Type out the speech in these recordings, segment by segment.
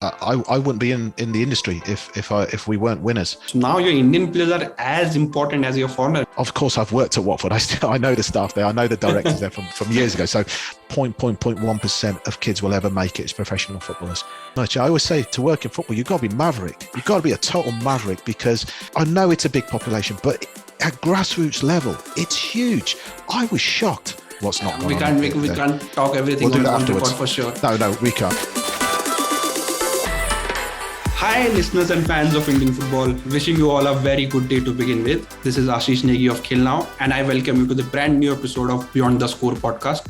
I wouldn't be in the industry if we weren't winners. So now your Indian players are as important as your foreigner. Of course, I've worked at Watford. I know the staff there. I know the directors there from years ago. So 0.1% of kids will ever make it as professional footballers. I always say to work in football, you've got to be maverick. You've got to be a total maverick, because I know it's a big population, but at grassroots level, it's huge. I was shocked what's not going on. We can't talk everything on the report for sure. No, we can't. Hi listeners and fans of Indian football, wishing you all a very good day to begin with. This is Ashish Negi of Khel now, and I welcome you to the brand new episode of Beyond the Score podcast.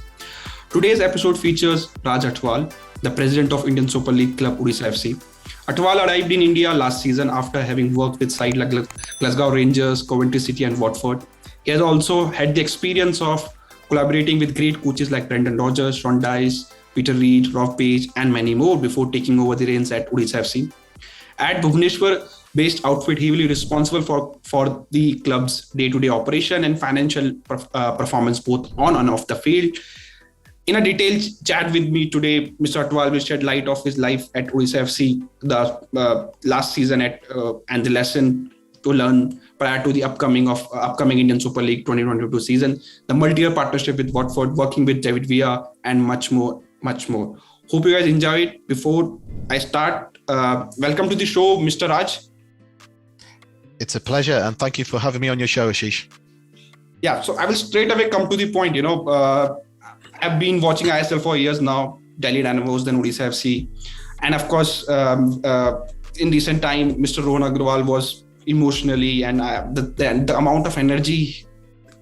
Today's episode features Raj Athwal, the president of Indian Super League club Odisha FC. Athwal arrived in India last season after having worked with sides like Glasgow Rangers, Coventry City and Watford. He has also had the experience of collaborating with great coaches like Brendan Rodgers, Sean Dyche, Peter Reid, Rob Page and many more before taking over the reins at Odisha FC. At Bhubaneshwar-based outfit, he will be responsible for the club's day-to-day operation and financial performance both on and off the field. In a detailed chat with me today, Mr. Athwal will shed light of his life at Odisha FC, the last season and the lesson to learn prior to the upcoming Indian Super League 2022 season, the multi-year partnership with Watford, working with David Villa, and much more. Hope you guys enjoy it. Before I start, welcome to the show, Mr. Raj. It's a pleasure, and thank you for having me on your show, Ashish. Yeah, so I will straight away come to the point. I've been watching ISL for years now, Delhi Dynamos, then Odisha FC. And of course, in recent time, Mr. Rohan Agarwal was emotionally, and the amount of energy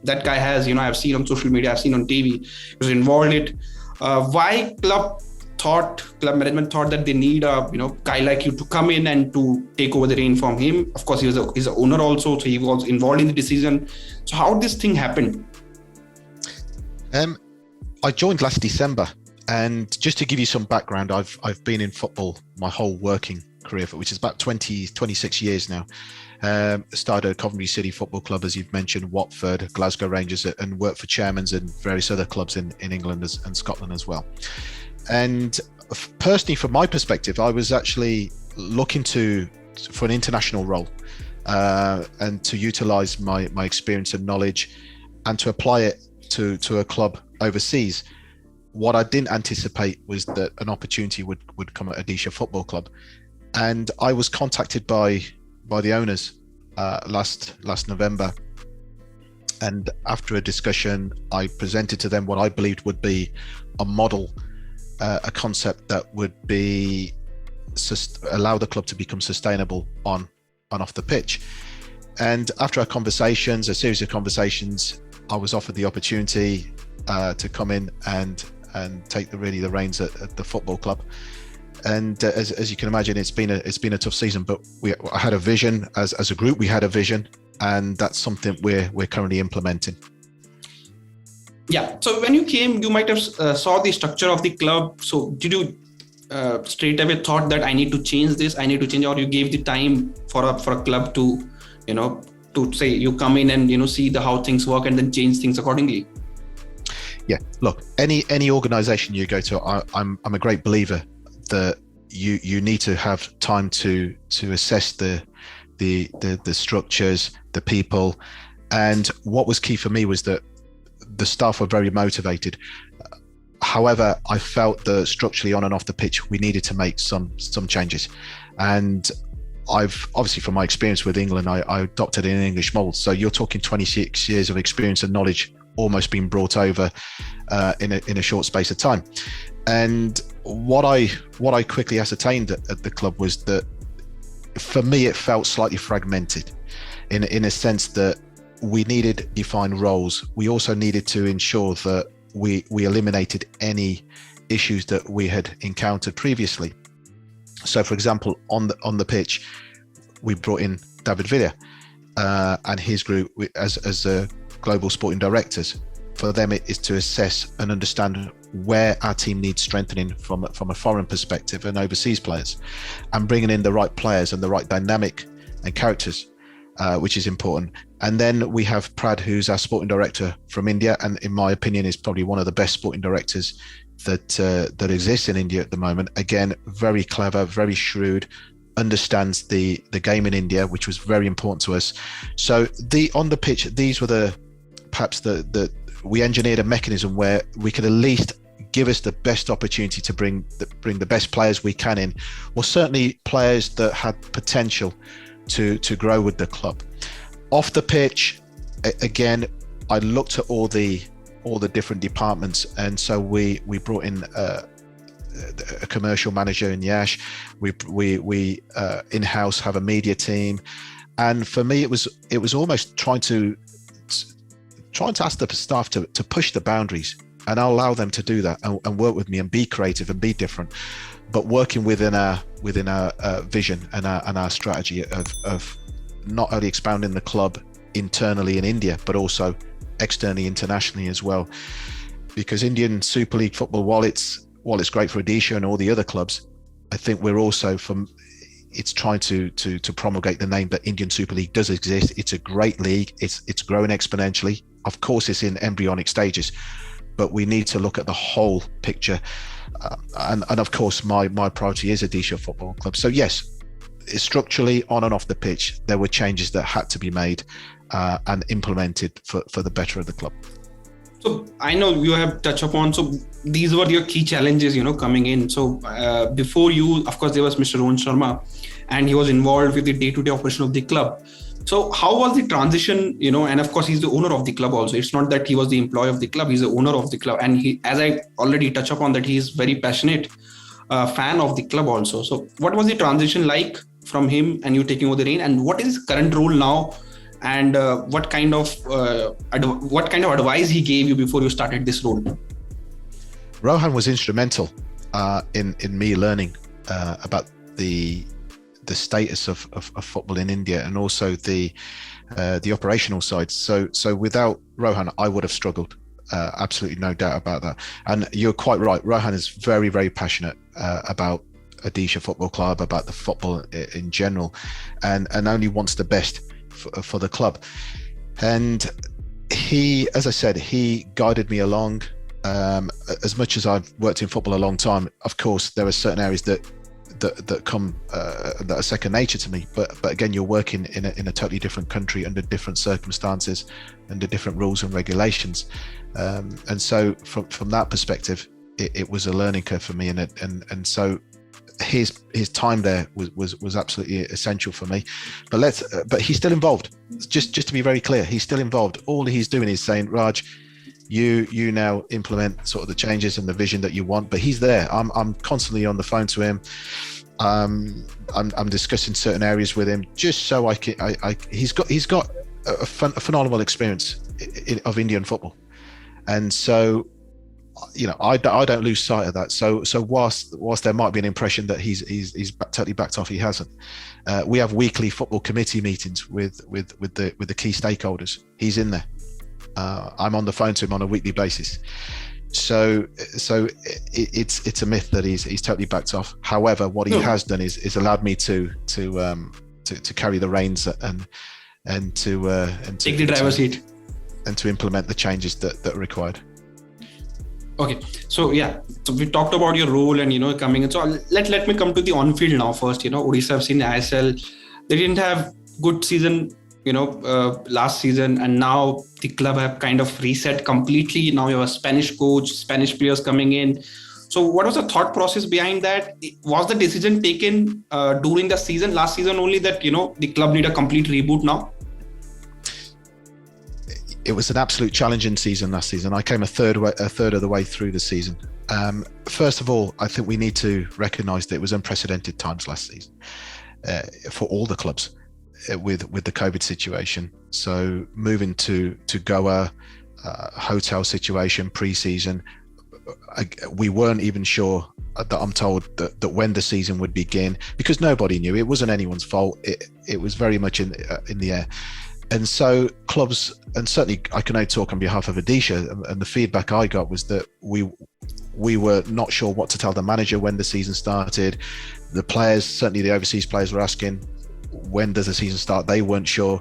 that guy has, I've seen on social media, I've seen on TV, he was involved in it. Why club management thought that they need a guy like you to come in and to take over the reign from him? Of course, he's the owner also, so he was involved in the decision. So how did this thing happen? I joined last December, and just to give you some background, I've been in football my whole working career, which is about 26 years now. Started at Coventry City Football Club, as you've mentioned, Watford, Glasgow Rangers, and worked for chairmans and various other clubs in England and Scotland as well. And personally, from my perspective, I was actually looking for an international role and to utilise my experience and knowledge and to apply it to a club overseas. What I didn't anticipate was that an opportunity would come at Odisha Football Club, and I was contacted by the owners last November, and after a discussion, I presented to them what I believed would be a model, a concept that would allow the club to become sustainable on off the pitch. And after a series of conversations, I was offered the opportunity to come in and take the reins at the football club. And as you can imagine, it's been a tough season, but I had a vision as a group. We had a vision, and that's something we're currently implementing. Yeah. So when you came, you might have saw the structure of the club. So did you straight away thought that I need to change this? I need to change, or you gave the time for a club to to say you come in and see how things work and then change things accordingly? Yeah. Look, any organization you go to, I'm a great believer that you need to have time to assess the structures, the people. And what was key for me was that the staff were very motivated. However, I felt that structurally on and off the pitch, we needed to make some changes. And I've obviously, from my experience with England, I adopted an English mold. So you're talking 26 years of experience and knowledge almost being brought over in a short space of time. And what I quickly ascertained at the club was that for me, it felt slightly fragmented in a sense that we needed defined roles. We also needed to ensure that we eliminated any issues that we had encountered previously. So, for example, on the pitch, we brought in David Villa and his group as global sporting directors. For them, it is to assess and understand where our team needs strengthening from a foreign perspective and overseas players, and bringing in the right players and the right dynamic and characters, which is important. And then we have Prad, who's our sporting director from India, and in my opinion is probably one of the best sporting directors that exists in India at the moment. Again, very clever, very shrewd, understands the game in India, which was very important to us. So on the pitch, these were we engineered a mechanism where we could at least give us the best opportunity to bring the best players we can in, or certainly players that had potential to grow with the club. Off the pitch, again, I looked at all the different departments, and so we brought in a commercial manager in Yash. We in-house have a media team, and for me it was almost trying to ask the staff to push the boundaries, and I'll allow them to do that and work with me and be creative and be different, but working within our vision and our strategy of not only expounding the club internally in India, but also externally, internationally as well. Because Indian Super League football, while it's great for Odisha and all the other clubs, I think we're also it's trying to promulgate the name that Indian Super League does exist. It's a great league. It's growing exponentially. Of course, it's in embryonic stages, but we need to look at the whole picture. And of course, my priority is Odisha Football Club. So yes, structurally on and off the pitch, there were changes that had to be made and implemented for the better of the club. So I know you have touched upon, so these were your key challenges, coming in. So before you, of course, there was Mr. Rohan Sharma, and he was involved with the day-to-day operation of the club. So how was the transition, and of course, he's the owner of the club also. It's not that he was the employee of the club, he's the owner of the club. And he, as I already touched upon, that he is very passionate fan of the club also. So what was the transition like from him and you taking over the reign, and what is his current role now? And what kind of advice he gave you before you started this role? Rohan was instrumental in me learning about the status of football in India, and also the operational side. So without Rohan, I would have struggled. Absolutely no doubt about that. And you're quite right. Rohan is very, very passionate about Odisha Football Club, about the football in general, and only wants the best for the club. And he, as I said, he guided me along. As much as I've worked in football a long time, of course, there are certain areas that come that are second nature to me. But again, you're working in a totally different country under different circumstances, under different rules and regulations. And so from that perspective, it was a learning curve for me, and so his time there was absolutely essential for me. But he's still involved. Just to be very clear, he's still involved. All he's doing is saying, Raj, you now implement sort of the changes and the vision that you want. But he's there. I'm constantly on the phone to him. I'm discussing certain areas with him, just so he's got a phenomenal experience of Indian football, and so I don't lose sight of that. So whilst there might be an impression that he's totally backed off, he hasn't. We have weekly football committee meetings with the key stakeholders. He's in there. I'm on the phone to him on a weekly basis. So it's a myth that he's totally backed off. However, what he has done is allowed me to carry the reins and to take the driver's seat and to implement the changes that are required. Okay, so we talked about your role and coming in. So let me come to the on-field now first. Odisha FC in ISL, they didn't have good season last season, and now the club have kind of reset completely. Now you have a Spanish coach, Spanish players coming in. So what was the thought process behind that? Was the decision taken during the season, last season only, that the club need a complete reboot now? It was an absolute challenging season last season. I came a third of the way through the season. First of all, I think we need to recognise that it was unprecedented times last season for all the clubs with the COVID situation. So moving to Goa, hotel situation, pre-season, we weren't even sure that I'm told that when the season would begin, because nobody knew. It wasn't anyone's fault. It was very much in the air. And so clubs, and certainly I can only talk on behalf of Odisha, and the feedback I got was that we were not sure what to tell the manager when the season started. The players, certainly the overseas players, were asking, when does the season start? They weren't sure.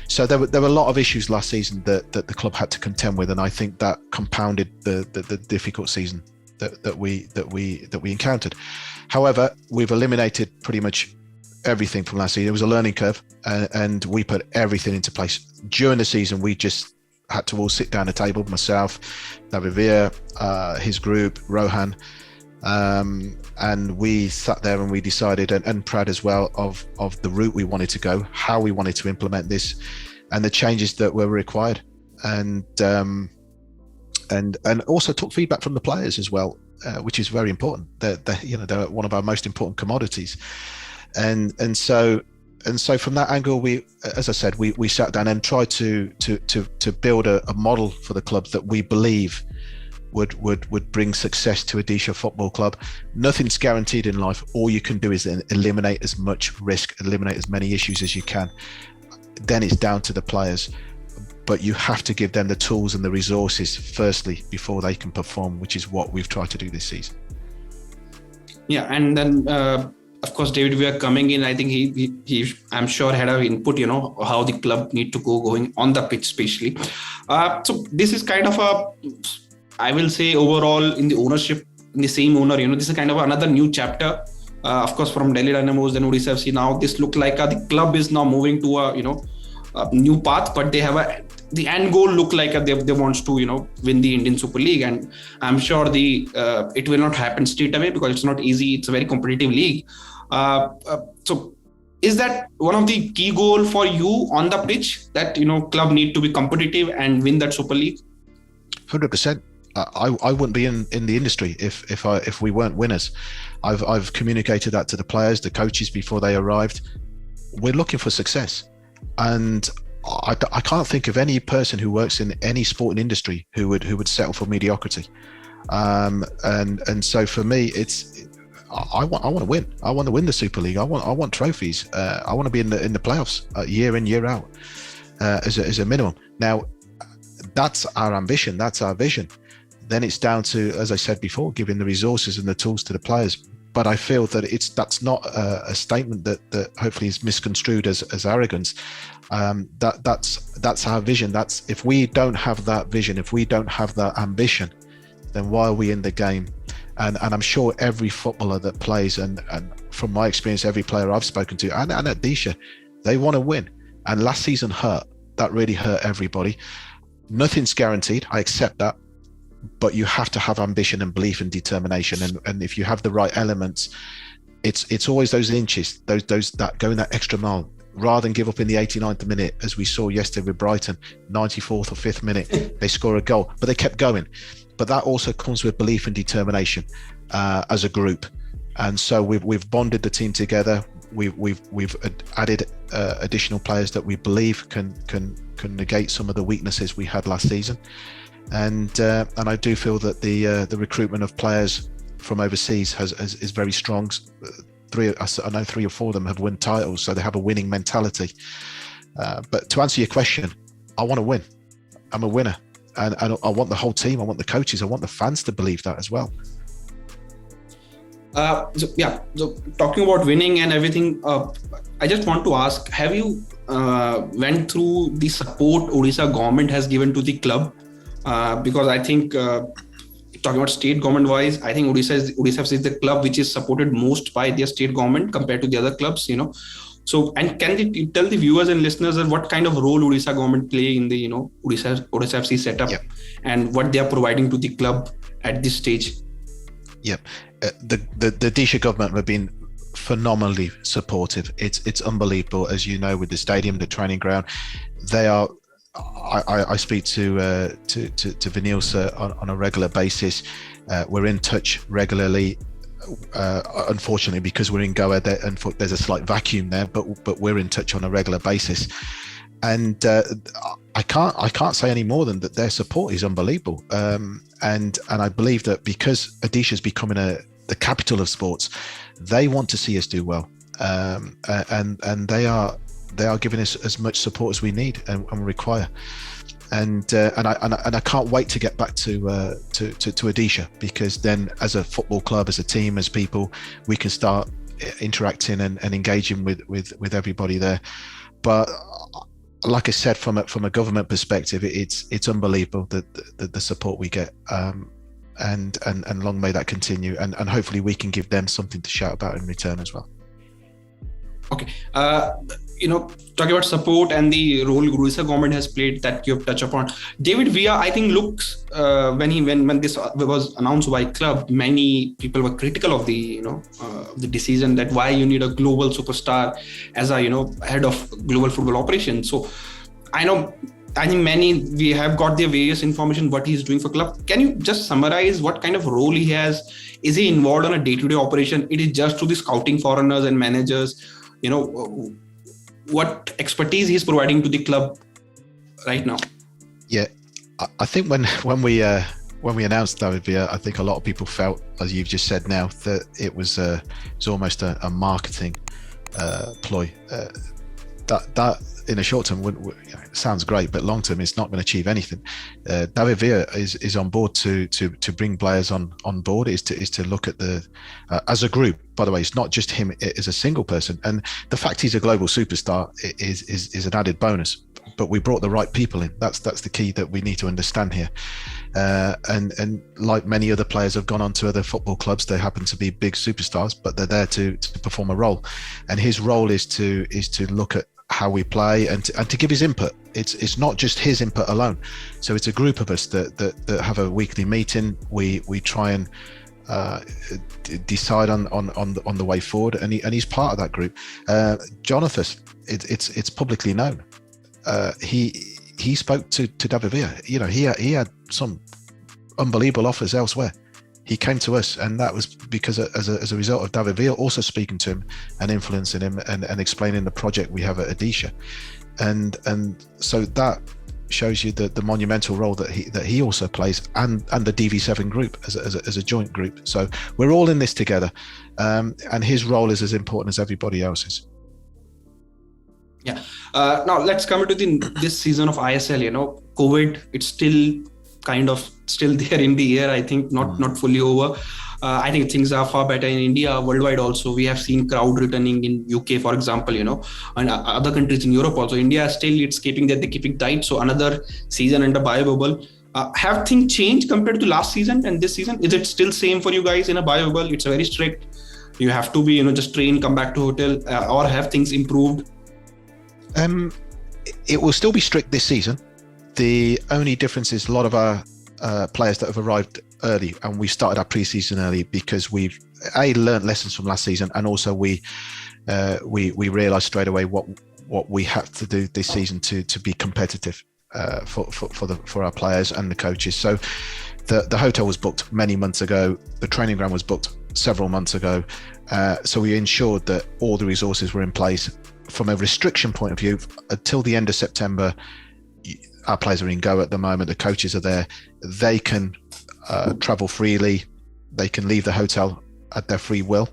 So there were a lot of issues last season that the club had to contend with, and I think that compounded the difficult season. we encountered. However, we've eliminated pretty much everything from last season. It was a learning curve, and we put everything into place during the season. We just had to all sit down at a table, myself, David Villa, his group, Rohan, and we sat there and we decided, and Prad as well, of the route we wanted to go, how we wanted to implement this, and the changes that were required, and also took feedback from the players as well, which is very important. They're one of our most important commodities, and so from that angle, we, as I said, we sat down and tried to build a model for the club that we believe would bring success to Odisha Football Club. Nothing's guaranteed in life. All you can do is eliminate as much risk, eliminate as many issues as you can. Then it's down to the players, but you have to give them the tools and the resources firstly before they can perform, which is what we've tried to do this season. Yeah, and then of course, David, we are coming in. I think he I'm sure had an input, how the club need to going on the pitch, especially. So this is kind of I will say overall in the ownership, in the same owner, this is kind of another new chapter. Of course, from Delhi Dynamos and Odisha FC, now this look like the club is now moving to a new path, but they have the end goal look like they want to win the Indian Super League, and I'm sure it will not happen straight away because it's not easy. It's a very competitive league. So is that one of the key goal for you on the pitch, that club need to be competitive and win that Super League? 100%. I wouldn't be in the industry if we weren't winners. I've communicated that to the players, the coaches before they arrived. We're looking for success, and I can't think of any person who works in any sporting industry who would settle for mediocrity. And so for me, it's I want to win. I want to win the Super League. I want trophies. I want to be in the playoffs year in, year out as a minimum. Now, that's our ambition. That's our vision. Then it's down to, as I said before, giving the resources and the tools to the players. But I feel that that's not a statement that hopefully is misconstrued as arrogance. That's our vision. That's, if we don't have that vision, if we don't have that ambition, then why are we in the game? And I'm sure every footballer that plays, and from my experience, every player I've spoken to, and at Odisha, they want to win. And last season hurt. That really hurt everybody. Nothing's guaranteed. I accept that. But you have to have ambition and belief and determination. And if you have the right elements, it's always those inches, those that going that extra mile, rather than give up in the 89th minute, as we saw yesterday with Brighton, 94th or 5th minute, they score a goal, but they kept going. But that also comes with belief and determination as a group. And so we've bonded the team together. We've added additional players that we believe can negate some of the weaknesses we had last season. And I do feel that the recruitment of players from overseas is very strong. I know 3 or 4 of them have won titles, so they have a winning mentality. But to answer your question, I want to win. I'm a winner, and I want the whole team. I want the coaches. I want the fans to believe that as well. So talking about winning and everything, I just want to ask: have you went through the support Odisha government has given to the club? Because I think talking about state government wise, I think Odisha FC is the club which is supported most by their state government compared to the other clubs, So, and can you tell the viewers and listeners that what kind of role Odisha government play in the Odisha FC setup, and what they are providing to the club at this stage? The Odisha government have been phenomenally supportive. It's unbelievable, as you know, with the stadium, the training ground. They are. I speak to Vinil sir on a regular basis. We're in touch regularly. Unfortunately, because we're in Goa, there's a slight vacuum there, but we're in touch on a regular basis. And I can't say any more than that. Their support is unbelievable. And I believe that because Odisha is becoming the capital of sports, they want to see us do well. And they are giving us as much support as we need and require, and I can't wait to get back to Odisha, because then as a football club, as a team, as people, we can start interacting and engaging with everybody there. But like I said, from a government perspective, it's unbelievable the support we get, and long may that continue. And hopefully we can give them something to shout about in return as well. Okay. Talking about support and the role Odisha government has played that you've touched upon. David Villa, I think, looks when this was announced by club, many people were critical of the the decision that why you need a global superstar as a head of global football operations. So I think we have got the various information what he's doing for club. Can you just summarize what kind of role he has? Is he involved on a day-to-day operation? It is just to the scouting foreigners and managers. What expertise he's providing to the club right now? Yeah, I think when we announced David Villa, I think a lot of people felt, as you've just said now, that it was almost a marketing ploy. That in a short term sounds great, but long term it's not going to achieve anything. David Villa is on board to bring players on board, is to look at the as a group. By the way, it's not just him as a single person, and the fact he's a global superstar is an added bonus. But we brought the right people in. That's the key that we need to understand here. And like many other players have gone on to other football clubs, they happen to be big superstars, but they're there to perform a role. And his role is to look at how we play and to give his input. It's not just his input alone. So it's a group of us that have a weekly meeting. We try and decide on the way forward, and he's part of that group. Jonathan, it's publicly known. He spoke to David Villa. He had some unbelievable offers elsewhere. He came to us, and that was because as a result of David Villa also speaking to him and influencing him and explaining the project we have at Odisha, and so that shows you the monumental role that he also plays, and the DV7 group as a joint group. So we're all in this together, and his role is as important as everybody else's. Yeah. Now let's come to this season of ISL. COVID, it's still still there in the air. I think not fully over. I think things are far better in India, worldwide also. We have seen crowd returning in UK, for example, and other countries in Europe also. India still, they're keeping tight. So another season under bio bubble. Have things changed compared to last season and this season? Is it still same for you guys in a bio bubble? It's very strict. You have to be, just train, come back to hotel, or have things improved? It will still be strict this season. The only difference is a lot of our players that have arrived early, and we started our pre-season early because we've learned lessons from last season, and also we realised straight away what we have to do this season to be competitive for our players and the coaches. So the hotel was booked many months ago. The training ground was booked several months ago. So we ensured that all the resources were in place. From a restriction point of view, until the end of September, our players are in go at the moment. The coaches are there. They can travel freely. They can leave the hotel at their free will.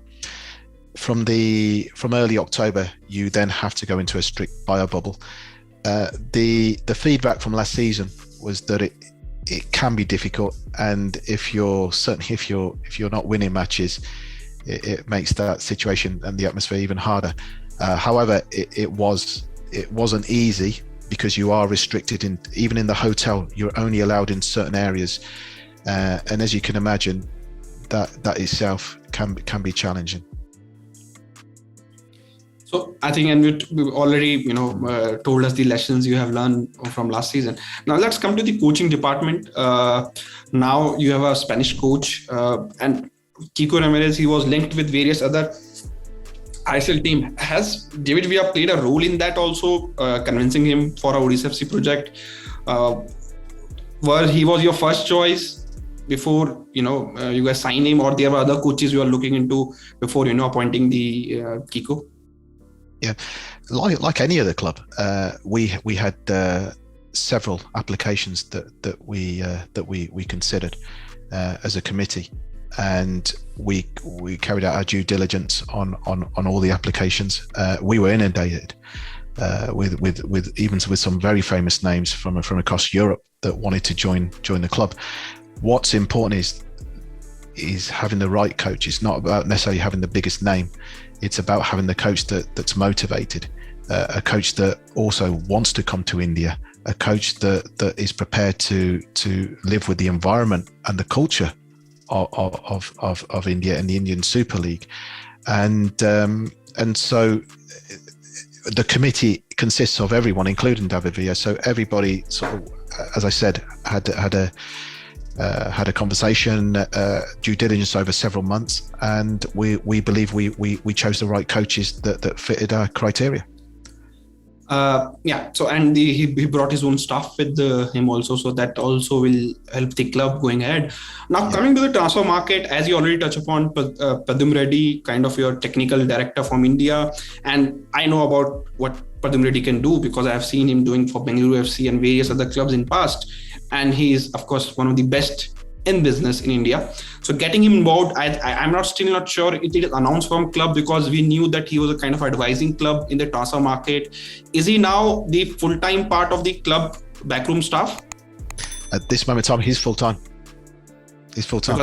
From early October, you then have to go into a strict bio bubble. The feedback from last season was that it can be difficult, and if you're not winning matches, it makes that situation and the atmosphere even harder. However, it wasn't easy, because you are restricted even in the hotel. You're only allowed in certain areas, and as you can imagine, that itself can be challenging. So I think, and you already told us the lessons you have learned from last season. Now let's come to the coaching department. Now you have a Spanish coach, and Kiko Ramirez. He was linked with various other ISL team. Has David Villa played a role in that also, convincing him for a Odisha FC project? He was your first choice before you guys signed him, or there were other coaches you are looking into before appointing the Kiko? Yeah, like any other club, we had several applications that we considered as a committee. And we carried out our due diligence on all the applications. We were inundated with some very famous names from across Europe that wanted to join the club. What's important is having the right coach. It's not about necessarily having the biggest name. It's about having the coach that's motivated, a coach that also wants to come to India, a coach that is prepared to live with the environment and the culture of India and the Indian Super League, and so the committee consists of everyone, including David Villa. So everybody, sort of, as I said, had a conversation, due diligence over several months, and we believe we chose the right coaches that fitted our criteria. So and he brought his own staff with him also, so that also will help the club going ahead. Now, coming to the transfer market, as you already touched upon, Pradyum Reddy, kind of your technical director from India, and I know about what Pradyum Reddy can do because I have seen him doing for Bengaluru FC and various other clubs in past, and he is of course one of the best in business in India. So getting him involved, I'm still not sure it is announced from club, because we knew that he was a kind of advising club in the transfer market. Is he now the full-time part of the club backroom staff? At this moment in time, he's full-time. He's full-time.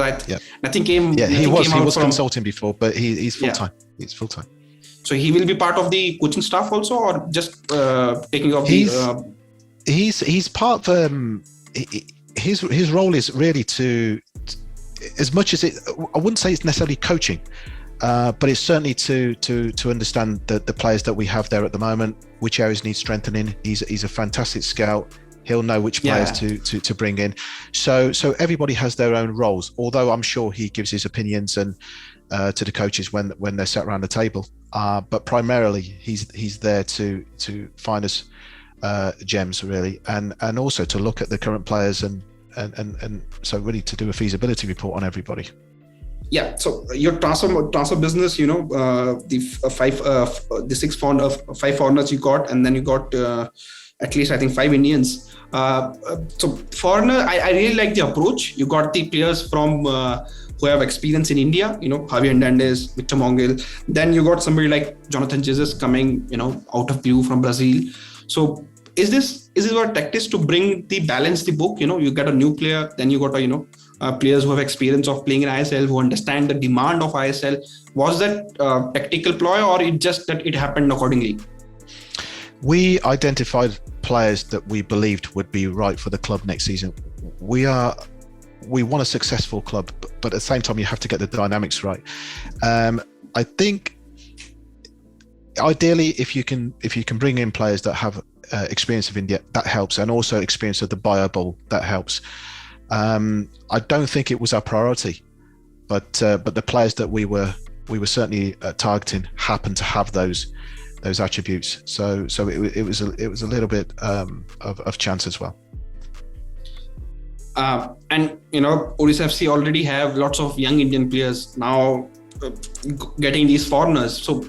Nothing came. Yeah, he was consulting before, but he's full-time. Yeah. He's full-time. So he will be part of the coaching staff also, or just taking off He's part of his role is really to as much as I wouldn't say it's necessarily coaching, but it's certainly to understand the players that we have there at the moment, which areas need strengthening. He's a fantastic scout. He'll know which players to bring in. So everybody has their own roles, although I'm sure he gives his opinions and to the coaches when they're sat around the table. But primarily he's there to find us gems really, and also to look at the current players and so really to do a feasibility report on everybody. Yeah, so your transfer business, the five foreigners you got, and then you got at least I think 5 Indians. So foreigner, I really like the approach. You got the players from who have experience in India, Javier Hernandez, Victor Mongil. Then you got somebody like Jonathan Jesus coming, out of blue from Brazil. So is this your tactics to bring the balance the book? You got a new player, then you got players who have experience of playing in ISL, who understand the demand of ISL. Was that tactical ploy, or it just that it happened accordingly? We identified players that we believed would be right for the club next season. We want a successful club, but at the same time you have to get the dynamics right. I think ideally if you can bring in players that have experience of India, that helps, and also experience of the bio ball, that helps. I don't think it was our priority, but the players that we were certainly targeting happened to have those attributes. So it was a little bit of chance as well. And Odisha FC already have lots of young Indian players now, getting these foreigners. So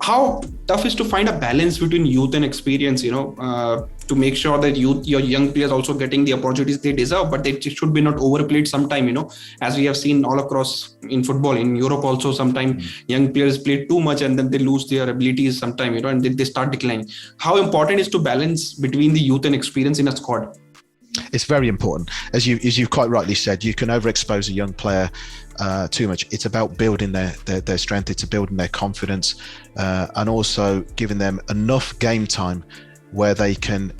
how tough is to find a balance between youth and experience, to make sure that your young players also getting the opportunities they deserve, but they should be not overplayed sometime, as we have seen all across in football, in Europe also. Sometimes young players play too much and then they lose their abilities sometime, and they start declining. How important is to balance between the youth and experience in a squad? It's very important. As you quite rightly said, you can overexpose a young player too much. It's about building their strength. It's building their confidence, and also giving them enough game time where they can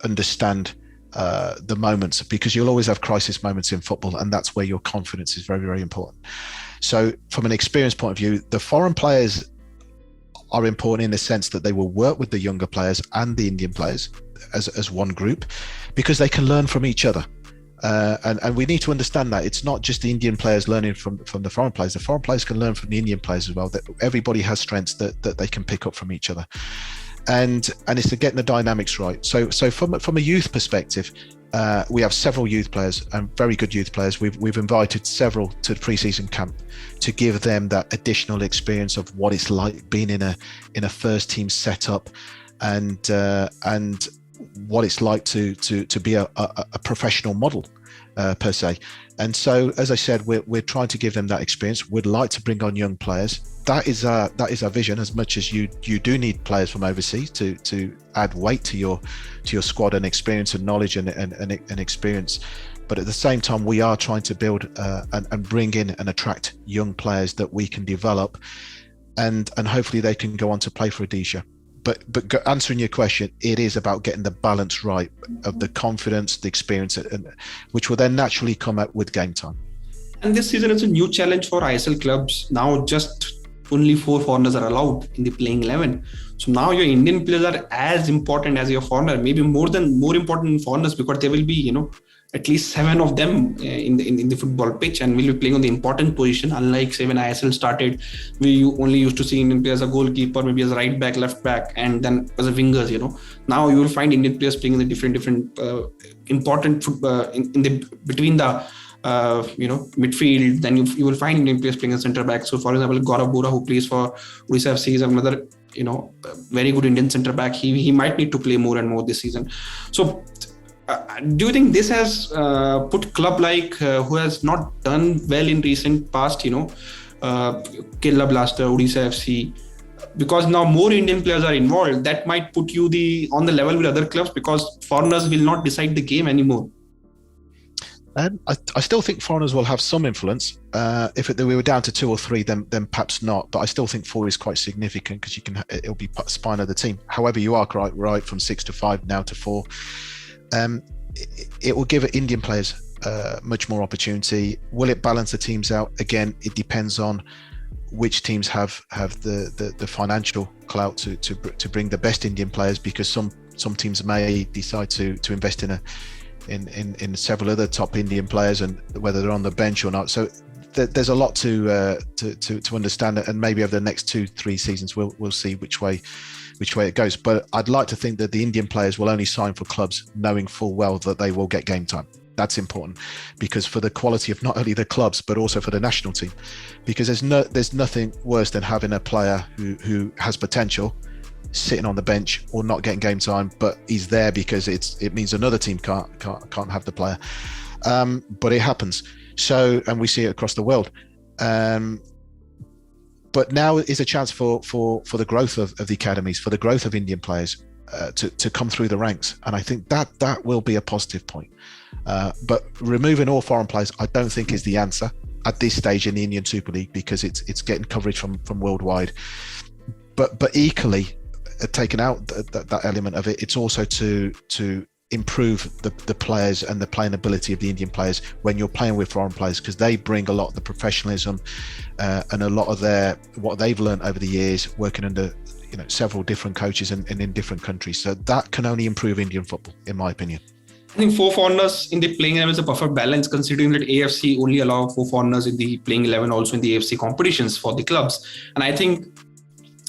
understand the moments, because you'll always have crisis moments in football, and that's where your confidence is very, very important. So from an experience point of view, the foreign players are important in the sense that they will work with the younger players and the Indian players as one group, because they can learn from each other. And we need to understand that it's not just the Indian players learning from the foreign players. The foreign players can learn from the Indian players as well. That everybody has strengths that they can pick up from each other, and it's to getting the dynamics right. So from a youth perspective, we have several youth players and very good youth players. We've invited several to the pre-season camp to give them that additional experience of what it's like being in a first team setup, and what it's like to be a professional model per se. And so, as I said, we're trying to give them that experience. We'd like to bring on young players. That is our vision. As much as you do need players from overseas to add weight to your squad and experience and knowledge and experience, but at the same time we are trying to build and bring in and attract young players that we can develop, and hopefully they can go on to play for Odisha. But answering your question, it is about getting the balance right of the confidence, the experience, which will then naturally come out with game time. And this season is a new challenge for ISL clubs. Now just only 4 foreigners are allowed in the playing 11. So now your Indian players are as important as your foreigner, maybe more important than foreigners, because there will be, at least 7 of them in the football pitch, and will be playing on the important position. Unlike say when ISL started, we only used to see Indian players as a goalkeeper, maybe as a right back, left back, and then as a wingers. Now you will find Indian players playing in the different important in the between the midfield. Then you will find Indian players playing as centre back. So for example, Gaurav Bora, who plays for Odisha FC, is another very good Indian centre back. He might need to play more and more this season. So do you think this has put club like who has not done well in recent past, Kerala Blaster, Odisha FC, because now more Indian players are involved, that might put you on the level with other clubs, because foreigners will not decide the game anymore? I still think foreigners will have some influence. If we were down to 2 or 3, then perhaps not. But I still think 4 is quite significant, because it'll be spine of the team. However, you are quite right, from 6 to 5 now to 4. It will give Indian players much more opportunity. Will it balance the teams out? Again, it depends on which teams have the financial clout to bring the best Indian players, because some teams may decide to invest in several other top Indian players, and whether they're on the bench or not. So there's a lot to understand, and maybe over the next 2-3 seasons we'll see which way it goes. But I'd like to think that the Indian players will only sign for clubs knowing full well that they will get game time. That's important, because for the quality of not only the clubs but also for the national team, because there's nothing worse than having a player who has potential sitting on the bench or not getting game time, but he's there because it means another team can't have the player. But it happens. So, and we see it across the world. But now is a chance for the growth of the academies, for the growth of Indian players to come through the ranks, and I think that will be a positive point. But removing all foreign players, I don't think is the answer at this stage in the Indian Super League, because it's getting coverage from worldwide. But equally, taking out that element of it, it's also to improve the players and the playing ability of the Indian players when you're playing with foreign players, because they bring a lot of the professionalism and a lot of what they've learned over the years working under several different coaches and in different countries. So that can only improve Indian football, in my opinion. I think 4 foreigners in the playing 11 is a perfect balance, considering that AFC only allow 4 foreigners in the playing 11, also in the AFC competitions for the clubs. And I think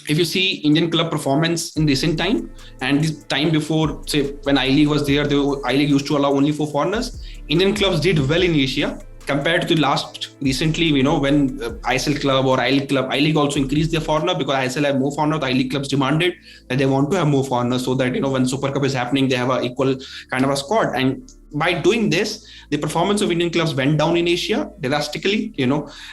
if you see Indian club performance in recent time, and this time before, say when I-League was there, I-League used to allow only 4 foreigners. Indian clubs did well in Asia compared to recently, when ISL club or I-League also increased their foreigner, because ISL have more foreigners. I-League clubs demanded that they want to have more foreigners, so that when Super Cup is happening, they have an equal kind of a squad. And by doing this, the performance of Indian clubs went down in Asia drastically,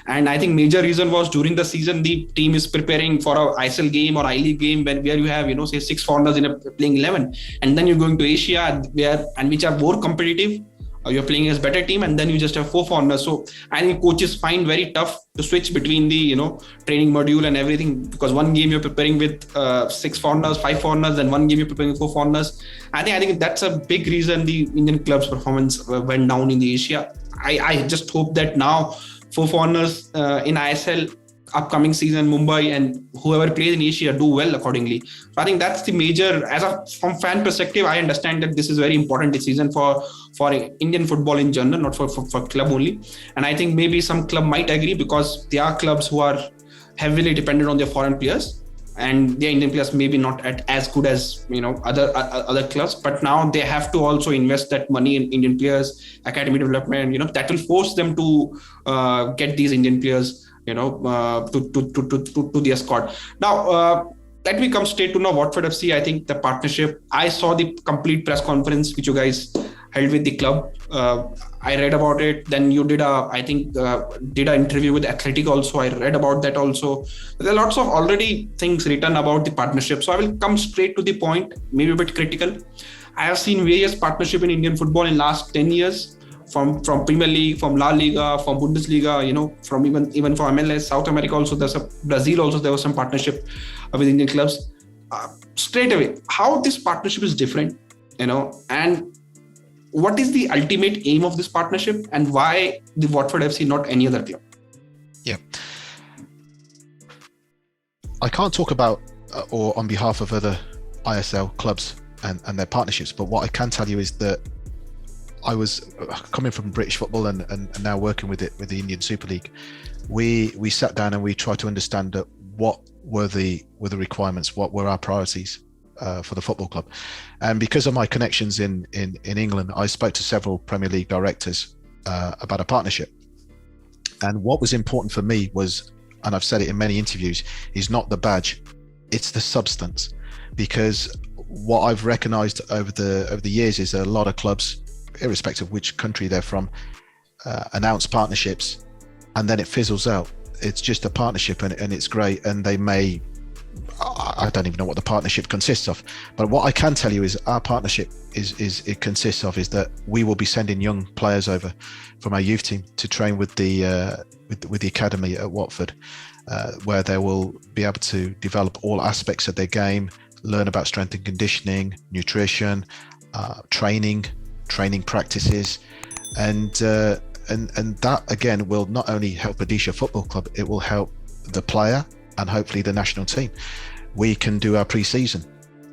and I think major reason was during the season, the team is preparing for a ISL game or I-League game where you have, say 6 foreigners in a playing 11, and then you're going to Asia which are more competitive. You're playing as better team, and then you just have 4 foreigners. So I think coaches find very tough to switch between the training module and everything, because one game you're preparing with 6 foreigners, 5 foreigners, and one game you're preparing with 4 foreigners. I think that's a big reason the Indian club's performance went down in the Asia. I just hope that now 4 foreigners in ISL upcoming season, Mumbai and whoever plays in Asia do well accordingly. So I think that's the major, from fan perspective, I understand that this is very important this season for Indian football in general, not for club only. And I think maybe some club might agree, because there are clubs who are heavily dependent on their foreign players, and their Indian players maybe not as good as other clubs, but now they have to also invest that money in Indian players, academy development, that will force them to get these Indian players to their squad. Now, let me come straight to Watford FC. I think the partnership, I saw the complete press conference which you guys held with the club. I read about it. Then you did an interview with Athletic also. I read about that also. There are lots of already things written about the partnership. So I will come straight to the point, maybe a bit critical. I have seen various partnership in Indian football in last 10 years. From Premier League, from La Liga, from Bundesliga, from even for MLS, South America also, Brazil also, there was some partnership with Indian clubs. Straight away, how this partnership is different, and what is the ultimate aim of this partnership, and why the Watford FC, not any other club? Yeah. I can't talk about or on behalf of other ISL clubs and their partnerships, but what I can tell you is that I was coming from British football and now working with the Indian Super League. We sat down and we tried to understand what were the requirements, what were our priorities for the football club. And because of my connections in England, I spoke to several Premier League directors about a partnership. And what was important for me was, and I've said it in many interviews, is not the badge, it's the substance. Because what I've recognized over the years is that a lot of clubs, irrespective of which country they're from, announce partnerships and then it fizzles out. It's just a partnership and it's great, and they may, I don't even know what the partnership consists of, but what I can tell you is our partnership it consists of is that we will be sending young players over from our youth team to train with the academy at Watford, where they will be able to develop all aspects of their game, learn about strength and conditioning, nutrition, training practices, and that again will not only help Odisha Football Club, it will help the player and hopefully the national team. We can do our pre-season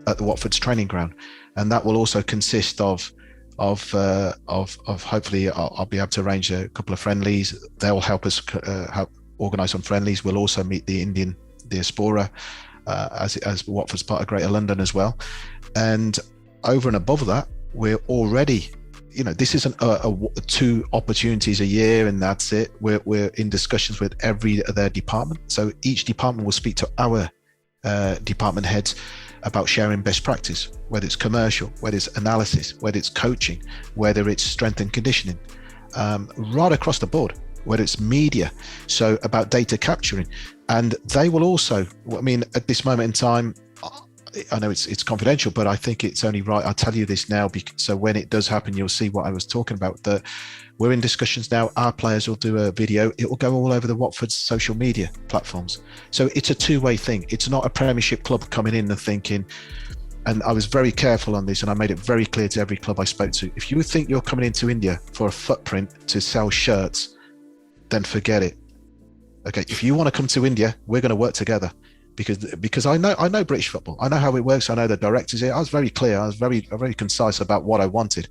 at the Watford's training ground, and that will also consist of hopefully I'll be able to arrange a couple of friendlies. They'll help us help organise some friendlies. We'll also meet the Indian diaspora as Watford's part of Greater London as well. And over and above that, we're already, this isn't a 2 opportunities a year and that's it. We're in discussions with every other department. So each department will speak to our department heads about sharing best practice, whether it's commercial, whether it's analysis, whether it's coaching, whether it's strength and conditioning, right across the board, whether it's media, so about data capturing. And they will also, at this moment in time, I know it's confidential, but I think it's only right I'll tell you this now, so when it does happen, you'll see what I was talking about, that we're in discussions now. Our players will do a video. It will go all over the Watford's social media platforms. So it's a 2-way thing. It's not a Premiership club coming in and thinking, and I was very careful on this and I made it very clear to every club I spoke to, if you think you're coming into India for a footprint to sell shirts, then forget it. Okay, if you want to come to India, we're going to work together. Because I know British football. I know how it works. I know the directors here. I was very clear. I was very concise about what I wanted,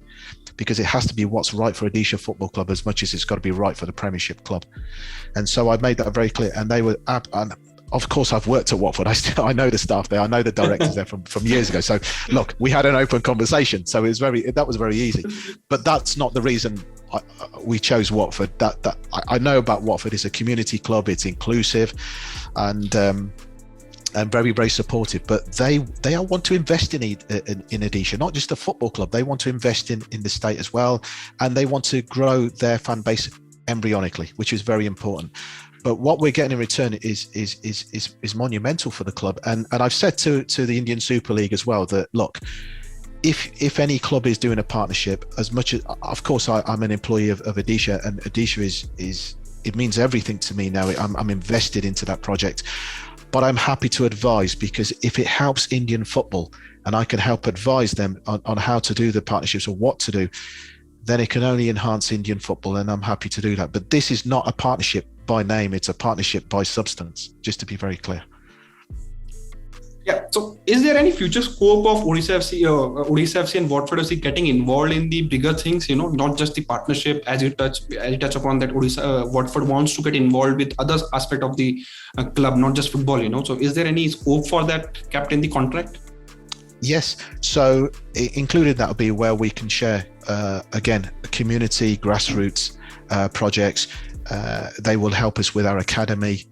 because it has to be what's right for Odisha Football Club as much as it's got to be right for the Premiership club. And so I made that very clear. And they were, and of course, I've worked at Watford. I know the staff there. I know the directors there from years ago. So look, we had an open conversation. So that was very easy. But that's not the reason we chose Watford. That I know about Watford. It's a community club. It's inclusive, and very, very supportive, but they want to invest in Odisha, not just a football club. They want to invest in the state as well, and they want to grow their fan base embryonically, which is very important. But what we're getting in return is monumental for the club. And I've said to the Indian Super League as well that, look, if any club is doing a partnership, as much as, of course, I'm an employee of Odisha, and Odisha is it means everything to me now. I'm invested into that project. But I'm happy to advise, because if it helps Indian football and I can help advise them on how to do the partnerships or what to do, then it can only enhance Indian football, and I'm happy to do that. But this is not a partnership by name, it's a partnership by substance, just to be very clear. Yeah. So is there any future scope of Odisha FC and Watford FC getting involved in the bigger things, not just the partnership, as you touch upon that Watford wants to get involved with other aspect of the club, not just football, So is there any scope for that kept in the contract? Yes. So included that will be where we can share, again, community, grassroots projects. They will help us with our academy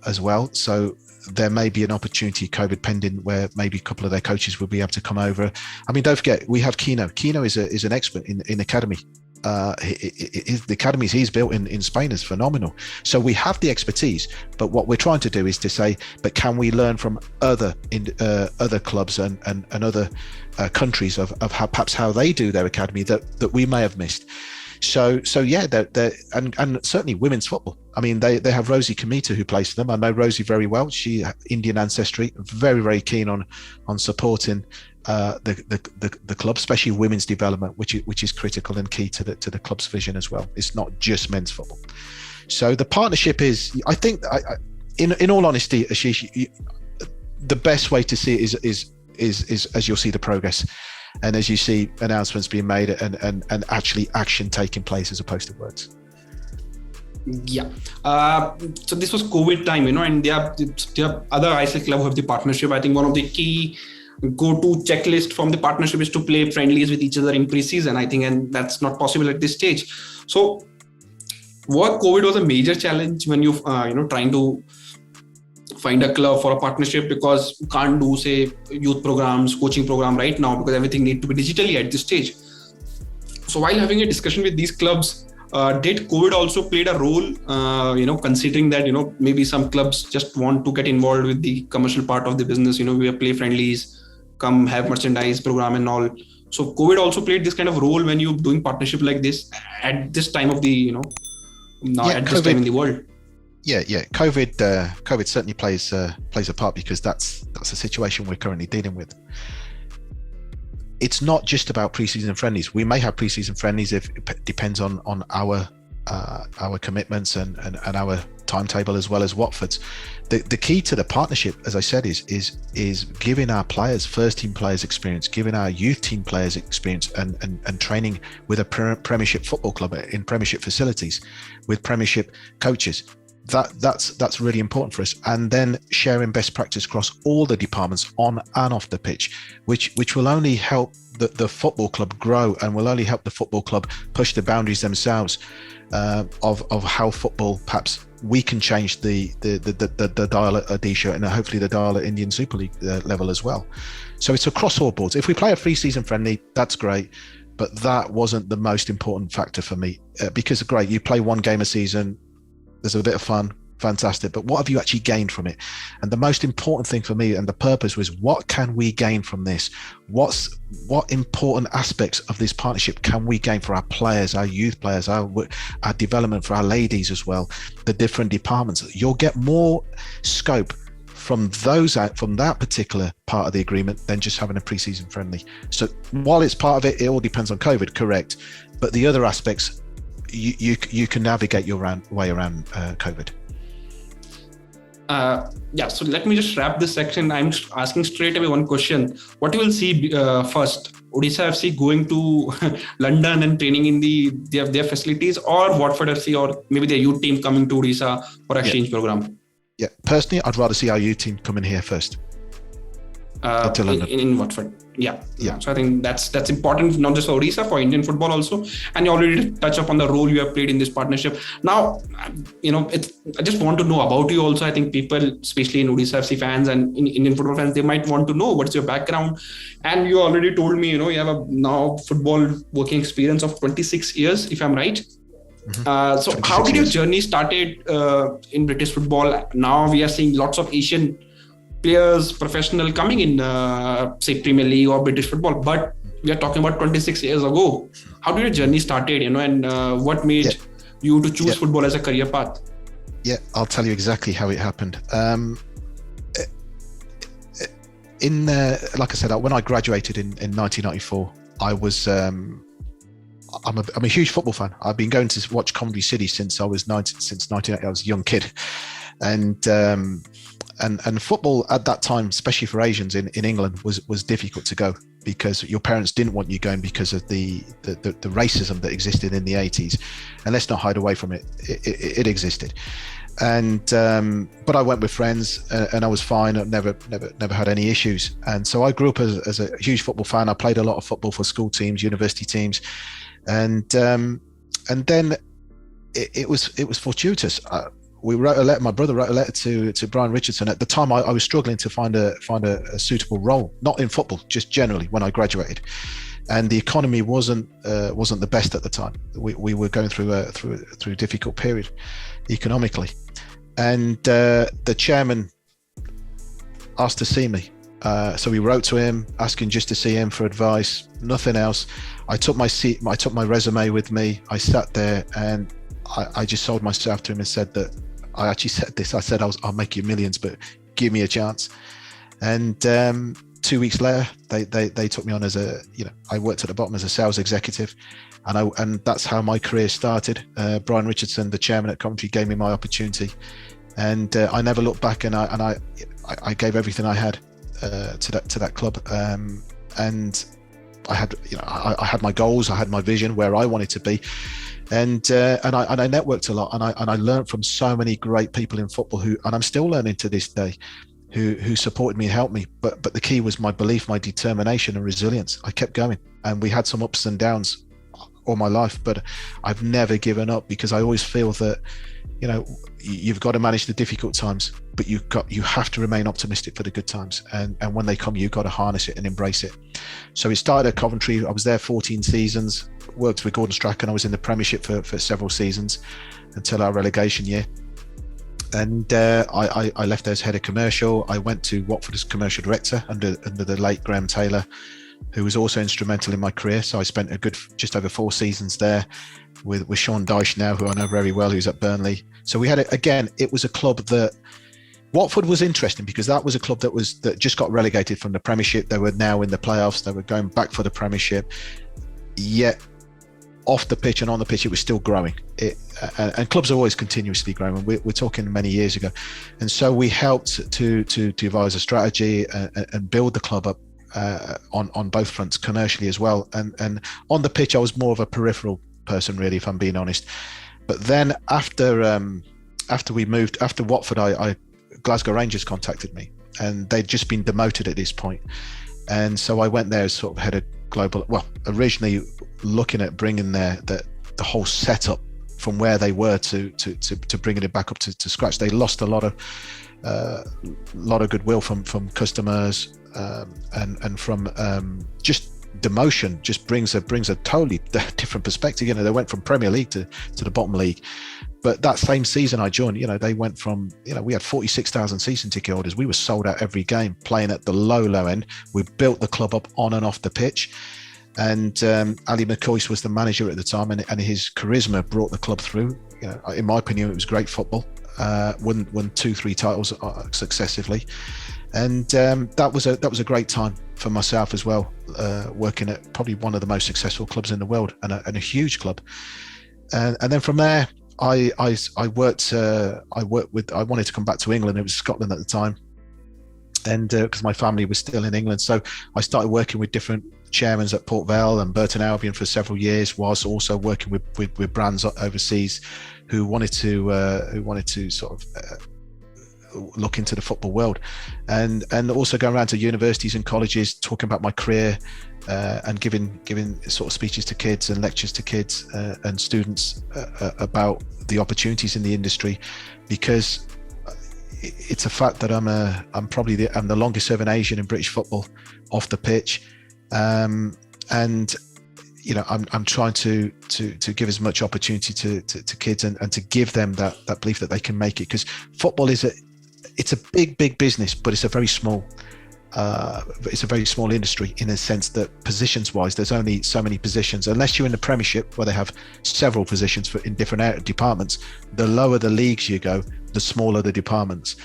as well. So there may be an opportunity, COVID pending, where maybe a couple of their coaches will be able to come over. Don't forget, we have Kino. Kino is an expert in academy. The academies he's built in Spain is phenomenal. So we have the expertise, but what we're trying to do is to say, but can we learn from other clubs and other countries of how, perhaps how they do their academy that we may have missed. So yeah, and certainly women's football. I mean, they have Rosie Kamita who plays for them. I know Rosie very well. She Indian ancestry, very, very keen on supporting the club, especially women's development, which is critical and key to the club's vision as well. It's not just men's football. So the partnership is, I think, in all honesty, Ashish, the best way to see it is as you'll see the progress, and as you see announcements being made and actually action taking place as opposed to words. Yeah. So this was COVID time, and there are other ISL clubs who have the partnership. I think one of the key go-to checklist from the partnership is to play friendlies with each other in pre-season, I think, and that's not possible at this stage. So what COVID was a major challenge when you trying to find a club for a partnership, because you can't do, say, youth programs, coaching program right now, because everything needs to be digitally at this stage. So while having a discussion with these clubs, did COVID also played a role, considering that, maybe some clubs just want to get involved with the commercial part of the business, we have play friendlies, come have merchandise program and all. So COVID also played this kind of role when you're doing partnership like this at this time of the, this time in the world. Yeah. COVID certainly plays a part, because that's the situation we're currently dealing with. It's not just about pre-season friendlies. We may have pre-season friendlies if it depends on our commitments and our timetable, as well as Watford's. The key to the partnership, as I said, is giving our players, first team players experience, giving our youth team players experience, and training with a Premiership football club in Premiership facilities with Premiership coaches. That's really important for us, and then sharing best practice across all the departments on and off the pitch, which will only help the football club grow, and will only help the football club push the boundaries themselves of how football, perhaps we can change the dial at Odisha, and hopefully the dial at Indian Super League level as well. So it's across all boards. If we play a pre-season friendly, that's great, but that wasn't the most important factor for me, because great, you play one game a season, there's a bit of fun, fantastic, but what have you actually gained from it? And the most important thing for me, and the purpose, was what can we gain from this? What important aspects of this partnership can we gain for our players, our youth players, our development, for our ladies as well, the different departments? You'll get more scope from that particular part of the agreement than just having a pre-season friendly. So while it's part of it all depends on COVID, correct, but the other aspects, you can navigate your way around COVID. So let me just wrap this section. I'm just asking straight away one question. What you will see first, Odisha FC going to London and training in their facilities, or Watford FC, or maybe their youth team coming to Odisha for exchange program? Yeah, personally, I'd rather see our youth team come in here first. In Watford. Yeah. So I think that's important, not just for Odisha, for Indian football also. And you already touch upon the role you have played in this partnership. Now, I just want to know about you also. I think people, especially in Odisha FC fans and in Indian football fans, they might want to know what's your background. And you already told me, you have a now football working experience of 26 years, if I'm right. Mm-hmm. So how did your journey started in British football? Now we are seeing lots of Asian players, professional coming in, say Premier League or British football, but we are talking about 26 years ago. How did your journey started, and what made you to choose football as a career path? Yeah, I'll tell you exactly how it happened. Like I said, when I graduated in 1994, I was I'm a huge football fan. I've been going to watch Coventry City since I was 1980. I was a young kid, and football at that time, especially for Asians in England, was difficult to go, because your parents didn't want you going because of the racism that existed in the 80s. And let's not hide away from it. It existed. And but I went with friends, and I was fine. I've never had any issues. And so I grew up as a huge football fan. I played a lot of football for school teams, university teams, and then it was fortuitous. We wrote a letter. My brother wrote a letter to Brian Richardson. At the time, I was struggling to find a suitable role, not in football, just generally when I graduated, and the economy wasn't the best at the time. We were going through a difficult period economically, and the chairman asked to see me So we wrote to him asking just to see him for advice, nothing else. I took my resume with me. I sat there and I just sold myself to him and said that I actually said this. I said I'll make you millions, but give me a chance. And 2 weeks later, they took me on as I worked at the bottom as a sales executive, and that's how my career started. Brian Richardson, the chairman at Coventry, gave me my opportunity, and I never looked back. And I gave everything I had to that club, and I had my goals, I had my vision where I wanted to be, and I networked a lot, and I learned from so many great people in football and I'm still learning to this day, who supported me and helped me. But the key was my belief, my determination and resilience. I kept going, and we had some ups and downs all my life, but I've never given up, because I always feel that you've got to manage the difficult times, but you have to remain optimistic for the good times, and when they come, you've got to harness it and embrace it. So it started at Coventry. I was there 14 seasons, worked with Gordon Strachan. I was in the Premiership for several seasons until our relegation year, and I left there as head of commercial. I went to Watford as commercial director under the late Graham Taylor, who was also instrumental in my career. So I spent a good just over 4 seasons there with Sean Dyche now, who I know very well, who's at Burnley. So we had it was a club that Watford was interesting, because that was a club that just got relegated from the Premiership. They were now in the playoffs. They were going back for the Premiership. Yet off the pitch and on the pitch, it was still growing. And clubs are always continuously growing. We're talking many years ago. And so we helped to devise a strategy and build the club up on both fronts, commercially as well. And on the pitch, I was more of a peripheral person, really, if I'm being honest. But then after Watford, Glasgow Rangers contacted me, and they'd just been demoted at this point. And so I went there as sort of head of global, originally looking at bringing the whole setup from where they were to bringing it back up to scratch. They lost a lot of goodwill from customers, and from just demotion just brings a totally different perspective. They went from Premier League to the bottom league. But that same season I joined, they went from, we had 46,000 season ticket holders. We were sold out every game, playing at the low end. We built the club up on and off the pitch. And Ali McCoy was the manager at the time, and his charisma brought the club through. In my opinion, it was great football. Won 2-3 titles successively. And that was a great time for myself as well, working at probably one of the most successful clubs in the world, and a huge club. And then from there, I wanted to come back to England. It was Scotland at the time, and because my family was still in England, so I started working with different chairmen at Port Vale and Burton Albion for several years, whilst also working with brands overseas who wanted to sort of look into the football world, and also going around to universities and colleges talking about my career, and giving sort of speeches to kids and lectures to kids and students about the opportunities in the industry, because it's a fact that I'm the longest serving Asian in British football off the pitch, and I'm trying to give as much opportunity to kids and to give them that belief that they can make it, because football it's a big business, but it's a very small industry, in a sense that positions wise, there's only so many positions, unless you're in the Premiership where they have several positions in different departments. The lower the leagues you go, the smaller the departments,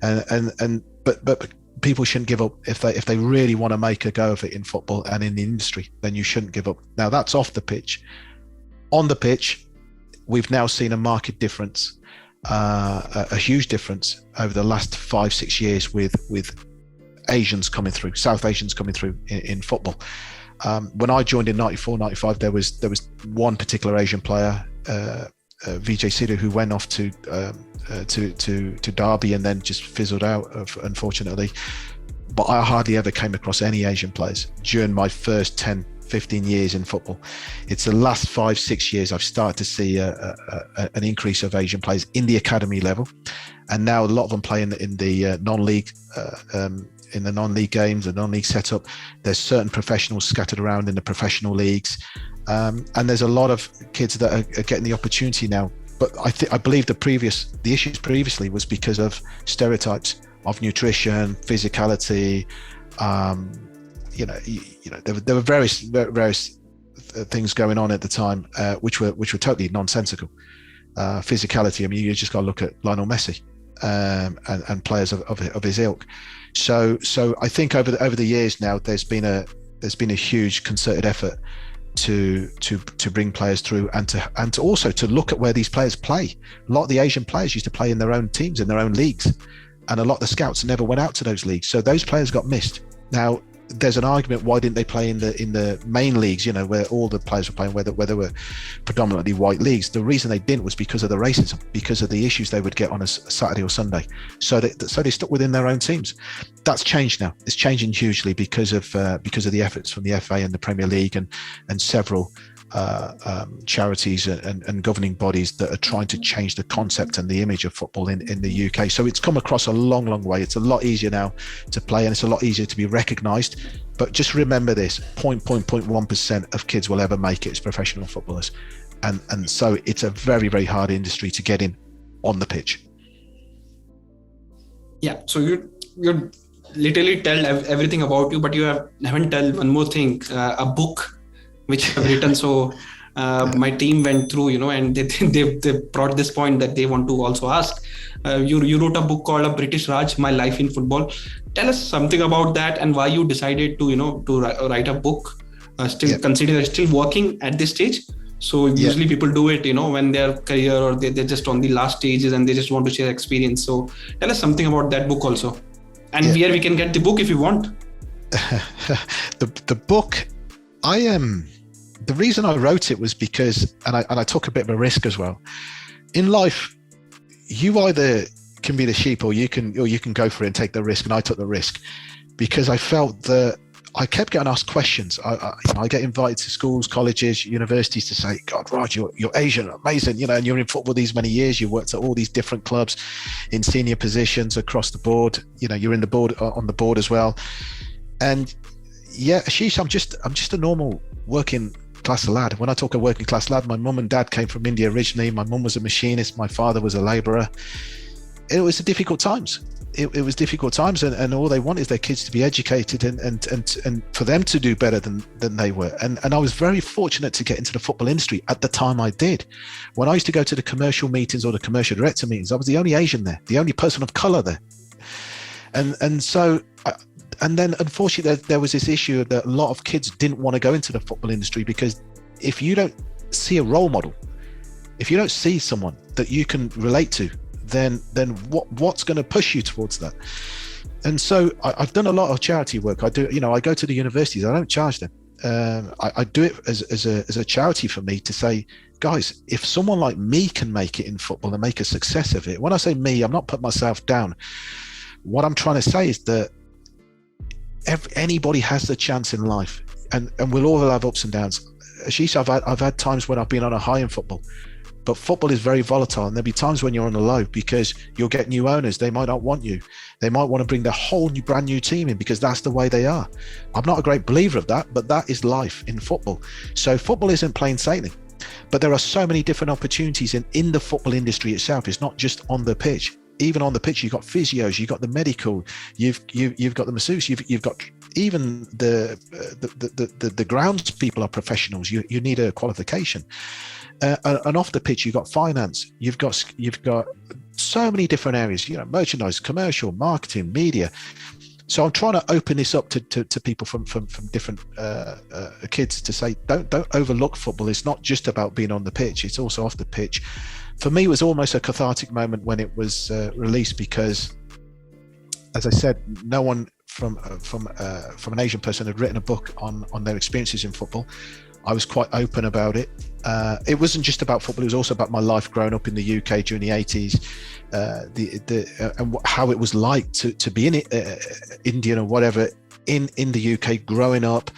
but people shouldn't give up. If they really want to make a go of it in football and in the industry, then you shouldn't give up. Now that's off the pitch. On the pitch, we've now seen a marked difference, a huge difference over the last 5-6 years with Asians coming through, South Asians coming through in football. When I joined in 94-95, there was one particular Asian player, Vijay Sidhu, who went off to Derby and then just fizzled out, unfortunately. But I hardly ever came across any Asian players during my first 10-15 years in football. It's the last 5-6 years I've started to see an increase of Asian players in the academy level, and now a lot of them play in the non-league in the non-league games, the non-league setup. There's certain professionals scattered around in the professional leagues, and there's a lot of kids that are getting the opportunity now. But I believe the issues previously was because of stereotypes of nutrition, physicality, There were various things going on at the time, which were totally nonsensical. Physicality. I mean, you just got to look at Lionel Messi and players of his ilk. So I think over the years now, there's been a huge concerted effort to bring players through, and to also to look at where these players play. A lot of the Asian players used to play in their own teams, in their own leagues, and a lot of the scouts never went out to those leagues. So those players got missed. Now, there's an argument, why didn't they play in the main leagues, where all the players were playing, where they were predominantly white leagues. The reason they didn't was because of the racism, because of the issues they would get on a Saturday or Sunday. So they stuck within their own teams. That's changed now. It's changing hugely because of the efforts from the FA and the Premier League and several charities and governing bodies that are trying to change the concept and the image of football in the UK. So it's come across a long way. It's a lot easier now to play, and it's a lot easier to be recognised. But just remember this: 0.1% of kids will ever make it as professional footballers, and so it's a very, very hard industry to get in on the pitch. Yeah. So you literally tell everything about you, but you haven't told one more thing: a book which I've written. So my team went through, and they brought this point that they want to also ask. You wrote a book called A British Raj, My Life in Football. Tell us something about that and why you decided to write a book. Consider still working at this stage. So usually people do it, when their career or they're just on the last stages and they just want to share experience. So tell us something about that book also, and where we can get the book if you want. The book. The reason I wrote it was because, and I took a bit of a risk as well. In life, you either can be the sheep or you can go for it and take the risk. And I took the risk because I felt that I kept getting asked questions. I get invited to schools, colleges, universities to say, "God, Raj, you're Asian, amazing, and you're in football these many years. You worked at all these different clubs in senior positions across the board. You're on the board as well." And Ashish, I'm just a normal working class lad. When I talk a working class lad, my mum and dad came from India originally. My mum was a machinist. My father was a labourer. It was difficult times. It was difficult times, and all they want is their kids to be educated and for them to do better than they were. And I was very fortunate to get into the football industry at the time I did. When I used to go to the commercial meetings or the commercial director meetings, I was the only Asian there, the only person of colour there. And then, unfortunately, there was this issue that a lot of kids didn't want to go into the football industry because if you don't see a role model, if you don't see someone that you can relate to, then what's going to push you towards that? And so I've done a lot of charity work. I go to the universities. I don't charge them. I do it as a charity for me to say, guys, if someone like me can make it in football and make a success of it. When I say me, I'm not putting myself down. What I'm trying to say is that anybody has the chance in life, and we'll all have ups and downs. Ashish, I've had times when I've been on a high in football, but football is very volatile, and there'll be times when you're on a low because you'll get new owners. They might not want you. They might want to bring their whole brand new team in because that's the way they are. I'm not a great believer of that, but that is life in football. So football isn't plain sailing, but there are so many different opportunities in the football industry itself. It's not just on the pitch. Even on the pitch, you've got physios, you've got the medical, you've got the masseuse, you've got even the grounds people are professionals. You need a qualification. And off the pitch, you've got finance, you've got so many different areas. Merchandise, commercial, marketing, media. So I'm trying to open this up to people from different kids to say, don't overlook football. It's not just about being on the pitch; it's also off the pitch. For me, it was almost a cathartic moment when it was released because, as I said, no one from an Asian person had written a book on their experiences in football. I was quite open about it. It wasn't just about football; it was also about my life growing up in the UK during the 80s, and how it was like to be in Indian or whatever in the UK growing up,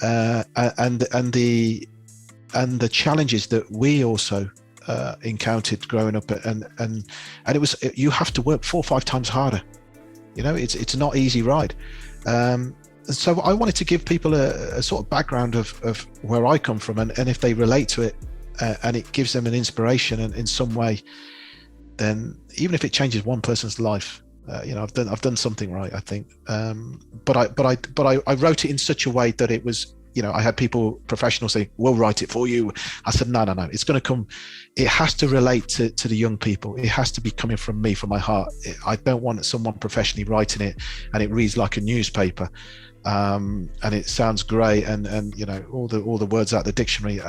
and the challenges that we also encountered growing up, and it was, you have to work 4 or 5 times harder. It's not easy ride. So I wanted to give people a sort of background of where I come from, and if they relate to it, and it gives them an inspiration in some way, then even if it changes one person's life, I've done something right, I think. But I wrote it in such a way that it was, I had people, professionals, say, we'll write it for you. I said, no, it's going to come. It has to relate to the young people. It has to be coming from me, from my heart. I don't want someone professionally writing it and it reads like a newspaper. And it sounds great. And all the words out of the dictionary.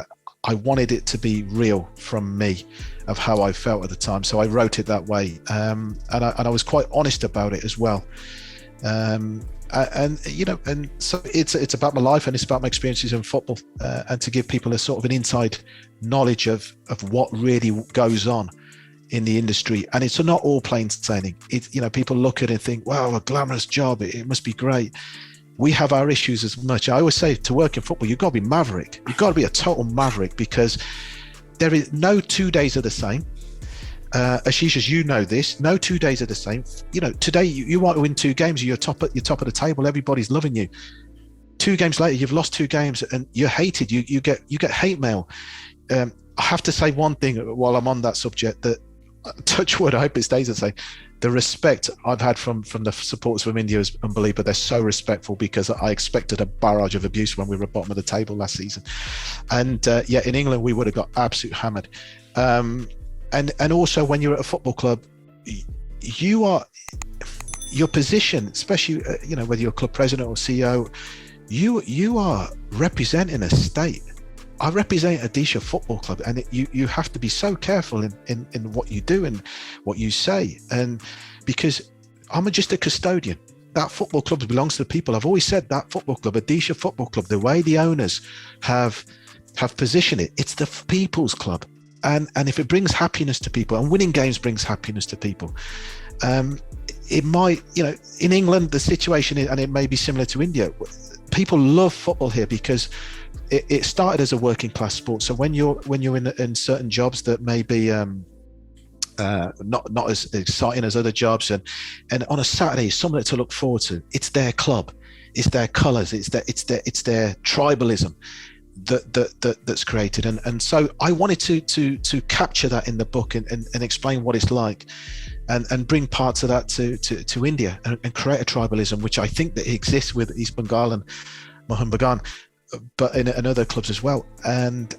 I wanted it to be real from me, of how I felt at the time. So I wrote it that way. And I was quite honest about it as well. And so it's about my life, and it's about my experiences in football, and to give people a sort of an inside knowledge of what really goes on in the industry. And it's not all plain sailing. People look at it and think, wow, a glamorous job, it must be great. We have our issues as much. I always say, to work in football, you've got to be maverick. You've got to be a total maverick, because there is no 2 days are the same. Ashish, as you know this, no 2 days are the same. Today you want to win 2 games, you're top of the table, everybody's loving you. 2 games later, you've lost 2 games and you're hated. You get hate mail. I have to say one thing while I'm on that subject, that touch wood, I hope it stays the same. The respect I've had from the supporters from India is unbelievable. They're so respectful, because I expected a barrage of abuse when we were at the bottom of the table last season. And in England, we would have got absolute hammered. And also, when you're at a football club, your position, especially whether you're a club president or CEO, you are representing a state. I represent Odisha Football Club, and you have to be so careful in what you do and what you say. And because I'm just a custodian, that football club belongs to the people. I've always said that football club, Odisha Football Club, the way the owners have positioned it, it's the people's club. And if it brings happiness to people, and winning games brings happiness to people, it might, in England, the situation is, and it may be similar to India, people love football here because it started as a working class sport. So when you're in certain jobs that may be not as exciting as other jobs, and on a Saturday, something to look forward to. It's their club, it's their colours, it's their tribalism that's created. And so I wanted to capture that in the book and explain what it's like, and bring parts of that to India, and create a tribalism which I think that exists with East Bengal and Mohun Bagan, but in other clubs as well. And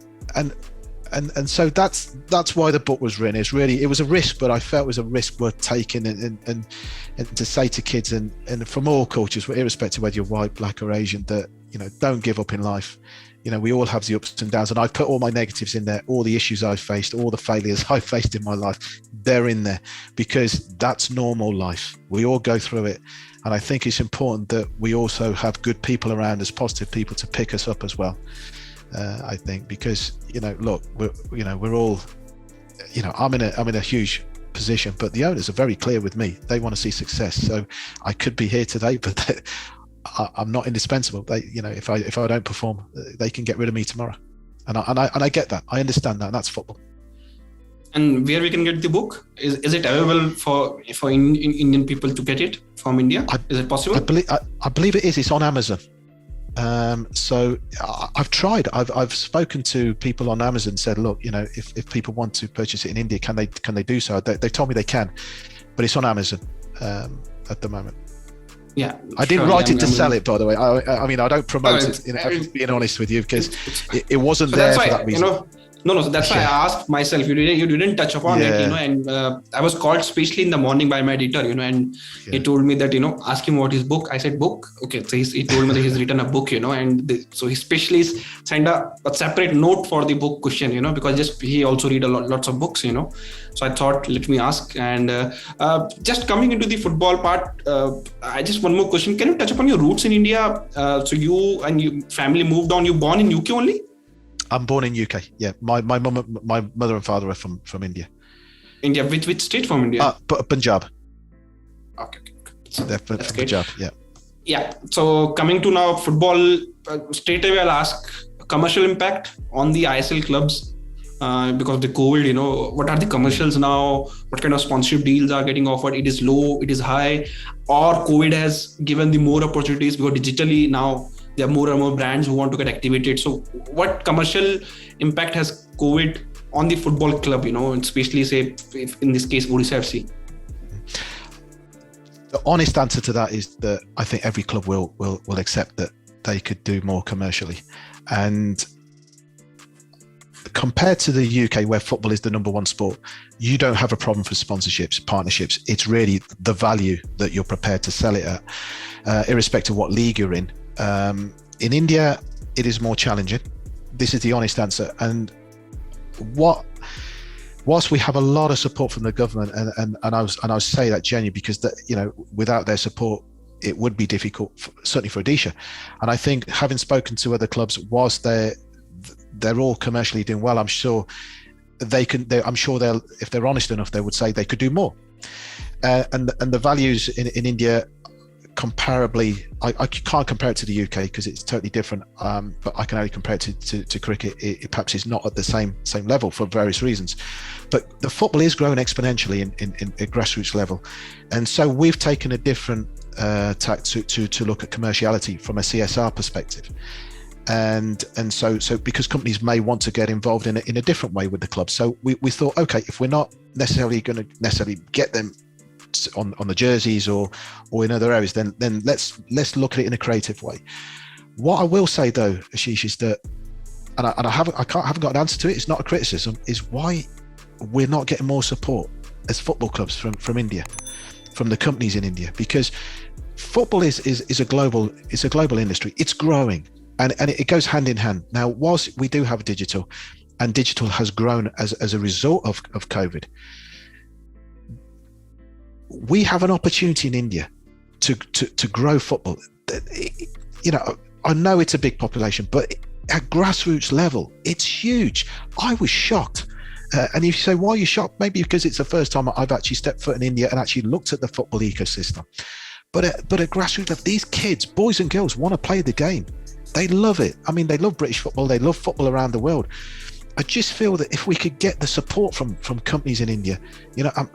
so that's why the book was written. It was a risk, but I felt it was a risk worth taking, and to say to kids and from all cultures, irrespective of whether you're white, black or Asian, that don't give up in life. We all have the ups and downs, and I've put all my negatives in there, all the issues I've faced, all the failures I've faced in my life, they're in there, because that's normal life. We all go through it. And I think it's important that we also have good people around us, positive people, to pick us up as well. I think, because, look, we're all, I'm in a huge position, but the owners are very clear with me. They want to see success. So I could be here today, but I'm not indispensable. They, if I don't perform, they can get rid of me tomorrow. And I get that. I understand that. And that's football. And where we can get the book? Is it available for Indian people to get it from India? Is it possible? I believe it is. It's on Amazon. So I've tried. I've spoken to people on Amazon and said, look, if people want to purchase it in India, can they do so? They told me they can, but it's on Amazon at the moment. Yeah, I didn't write it to sell it, by the way. I mean, I don't promote it. Being honest with you, because it wasn't there for that reason. No. So that's why I asked myself. You didn't touch upon it, And I was called, especially in the morning, by my editor, and he told me that, ask him what his book. I said, book. Okay, so he told me that he's written a book, and so he specially sent a separate note for the book question, because he also read lots of books, So I thought, let me ask. And just coming into the football part, I just one more question. Can you touch upon your roots in India? So you and your family moved on. You born in UK only? I'm born in UK. Yeah, my mother and father are from India. India, which state from India? Punjab. Okay. So they're from Punjab. Yeah. Yeah. So coming to now football, straight away I'll ask commercial impact on the ISL clubs, because the COVID. What are the commercials now? What kind of sponsorship deals are getting offered? It is low, it is high, or COVID has given the more opportunities, because digitally now there are more and more brands who want to get activated. So what commercial impact has COVID on the football club, especially say if in this case Odisha FC? The honest answer to that is that I think every club will accept that they could do more commercially. And compared to the UK, where football is the number one sport, you don't have a problem for sponsorships, partnerships. It's really the value that you're prepared to sell it at, irrespective of what league you're in. In India, it is more challenging. This is the honest answer. And whilst we have a lot of support from the government, and I say that genuinely because without their support, it would be difficult, certainly for Odisha. And I think, having spoken to other clubs, whilst they're all commercially doing well, I'm sure they'll, if they're honest enough, they would say they could do more. And the values in India, comparably, I can't compare it to the UK because it's totally different. But I can only compare it to cricket. It perhaps is not at the same level for various reasons. But the football is growing exponentially in grassroots level, and so we've taken a different tack to look at commerciality from a CSR perspective. And so because companies may want to get involved in a different way with the club, so we thought, okay, if we're not necessarily going to get them on the jerseys or in other areas, then let's look at it in a creative way. What I will say though, Ashish, is that, and I haven't got an answer to it. It's not a criticism. Is why we're not getting more support as football clubs from India, from the companies in India, because football is a global industry. It's growing. And it goes hand in hand. Now, whilst we do have digital, and digital has grown as a result of COVID, we have an opportunity in India to grow football. I know it's a big population, but at grassroots level, it's huge. I was shocked. And if you say, why are you shocked? Maybe because it's the first time I've actually stepped foot in India and actually looked at the football ecosystem. But at grassroots level, these kids, boys and girls, want to play the game. They love it. I mean, they love British football. They love football around the world. I just feel that if we could get the support from companies in India,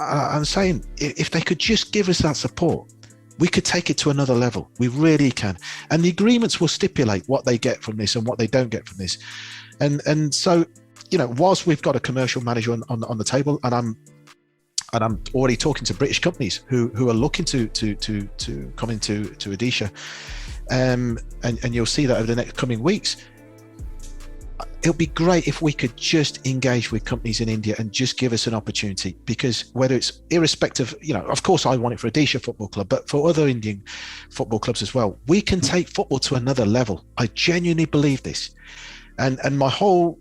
I'm saying if they could just give us that support, we could take it to another level. We really can. And the agreements will stipulate what they get from this and what they don't get from this. And so, whilst we've got a commercial manager on the table, and I'm already talking to British companies who are looking to come into Odisha. And you'll see that over the next coming weeks. It'll be great if we could just engage with companies in India and just give us an opportunity, because whether it's irrespective, of course I want it for Odisha Football Club, but for other Indian football clubs as well, we can take football to another level. I genuinely believe this. And my whole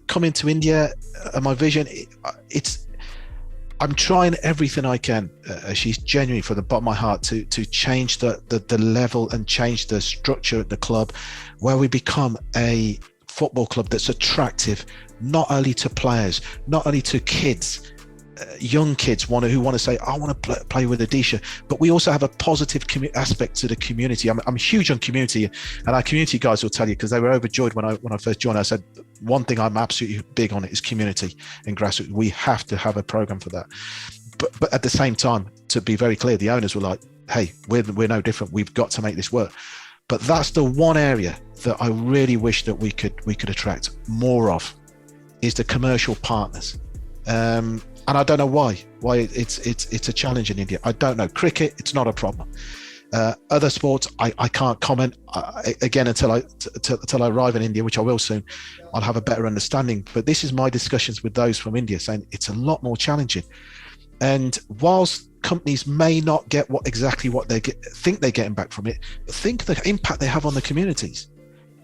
coming to India, my vision, I'm trying everything I can, she's genuinely from the bottom of my heart, to change the level and change the structure at the club, where we become a football club that's attractive, not only to players, not only to kids, young kids who want to say, I want to play with Odisha, but we also have a positive aspect to the community. I'm huge on community, and our community guys will tell you, because they were overjoyed when I first joined. I said, one thing I'm absolutely big on is community and grassroots. We have to have a program for that. But at the same time, to be very clear, the owners were like, hey, we're no different. We've got to make this work. But that's the one area that I really wish that we could attract more of, is the commercial partners. And I don't know why it's a challenge in India. I don't know. Cricket, it's not a problem. Other sports, I can't comment again until I arrive in India, which I will soon. I'll have a better understanding. But this is my discussions with those from India, saying it's a lot more challenging. And whilst companies may not get exactly what they think they're getting back from it, think the impact they have on the communities.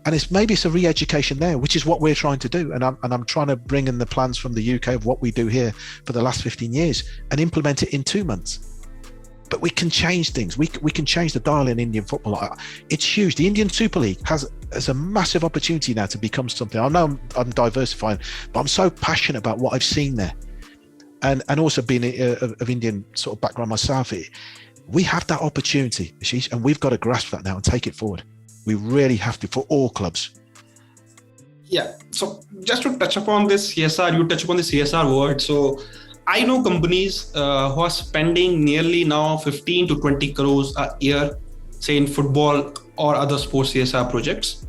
And maybe it's a re-education there, which is what we're trying to do. And I'm trying to bring in the plans from the UK of what we do here for the last 15 years and implement it in 2 months. But we can change things. We can change the dial in Indian football. It's huge. The Indian Super League has a massive opportunity now to become something. I know I'm diversifying, but I'm so passionate about what I've seen there. And also being of Indian sort of background myself, we have that opportunity, Ashish, and we've got to grasp that now and take it forward. We really have to, for all clubs. Yeah. So just to touch upon this CSR, you touch upon the CSR word. So I know companies who are spending nearly now 15 to 20 crores a year, say in football or other sports CSR projects.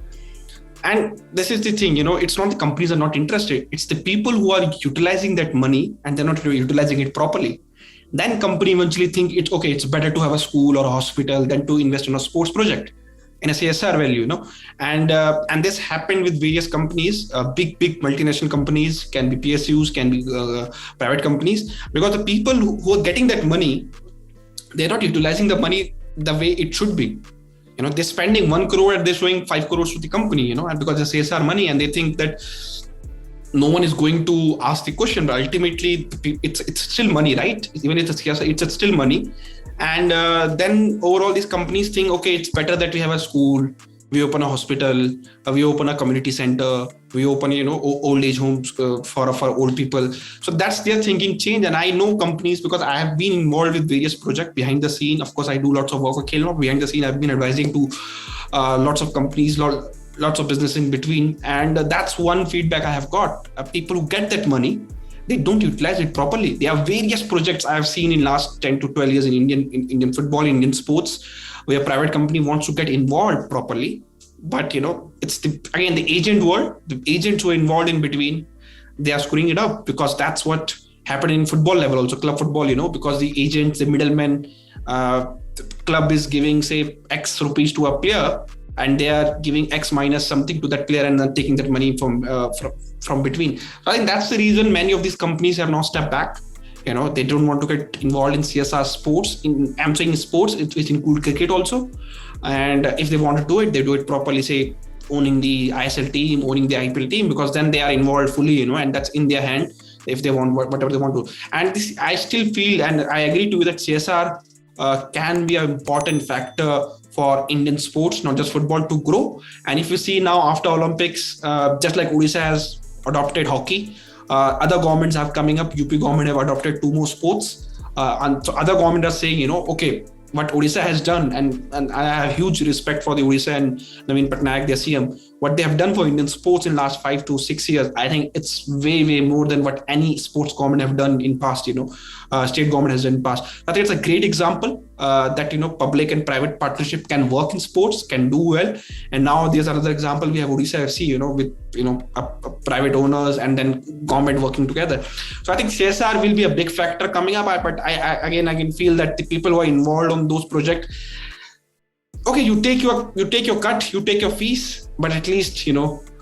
And this is the thing, it's not the companies are not interested. It's the people who are utilizing that money and they're not utilizing it properly. then company eventually think it's better to have a school or a hospital than to invest in a sports project in a CSR value, and this happened with various companies, big multinational companies, can be PSUs, can be private companies, because the people who are getting that money, they're not utilizing the money the way it should be. They're spending 1 crore and they're showing 5 crores to the company, and because it's CSR money, and they think that no one is going to ask the question, but ultimately it's still money, right? Even if it's CSR, it's still money. And then overall these companies think, it's better that we have a school, we open a hospital, we open a community center, we open old age homes for old people. So that's their thinking change. And I know companies because I have been involved with various projects behind the scene. Of course, I do lots of work for Khel. Behind the scene, I've been advising to lots of companies, lots of business in between. And that's one feedback I have got. People who get that money, they don't utilize it properly. There are various projects I have seen in last 10 to 12 years in Indian football, Indian sports, where a private company wants to get involved properly. But, it's the agent world, the agents who are involved in between, they are screwing it up, because that's what happened in football level, also club football, because the agents, the middlemen, the club is giving, say, X rupees to a player, and they are giving X minus something to that player and then taking that money from between. So I think that's the reason many of these companies have now stepped back. They don't want to get involved in CSR sports. I'm saying sports, it includes cricket also. And if they want to do it, they do it properly, say owning the ISL team, owning the IPL team, because then they are involved fully, and that's in their hand if they want whatever they want to. And this, I still feel, and I agree to you, that CSR can be an important factor for Indian sports, not just football, to grow. And if you see now after Olympics, just like Odisha has adopted hockey, other governments have coming up. UP government have adopted 2 more sports, and so other government are saying, what Odisha has done, and I have huge respect for the Odisha and Naveen Patnaik, their CM, what they have done for Indian sports in last 5 to 6 years. I think it's way more than what any sports government have done in past, state government has done in past. I think it's a great example that, public and private partnership can work in sports, can do well. And now there's another example. We have Odisha FC, with, private owners and then government working together. So I think CSR will be a big factor coming up. But I can feel that the people who are involved on those projects, you take your cut, you take your fees, but at least,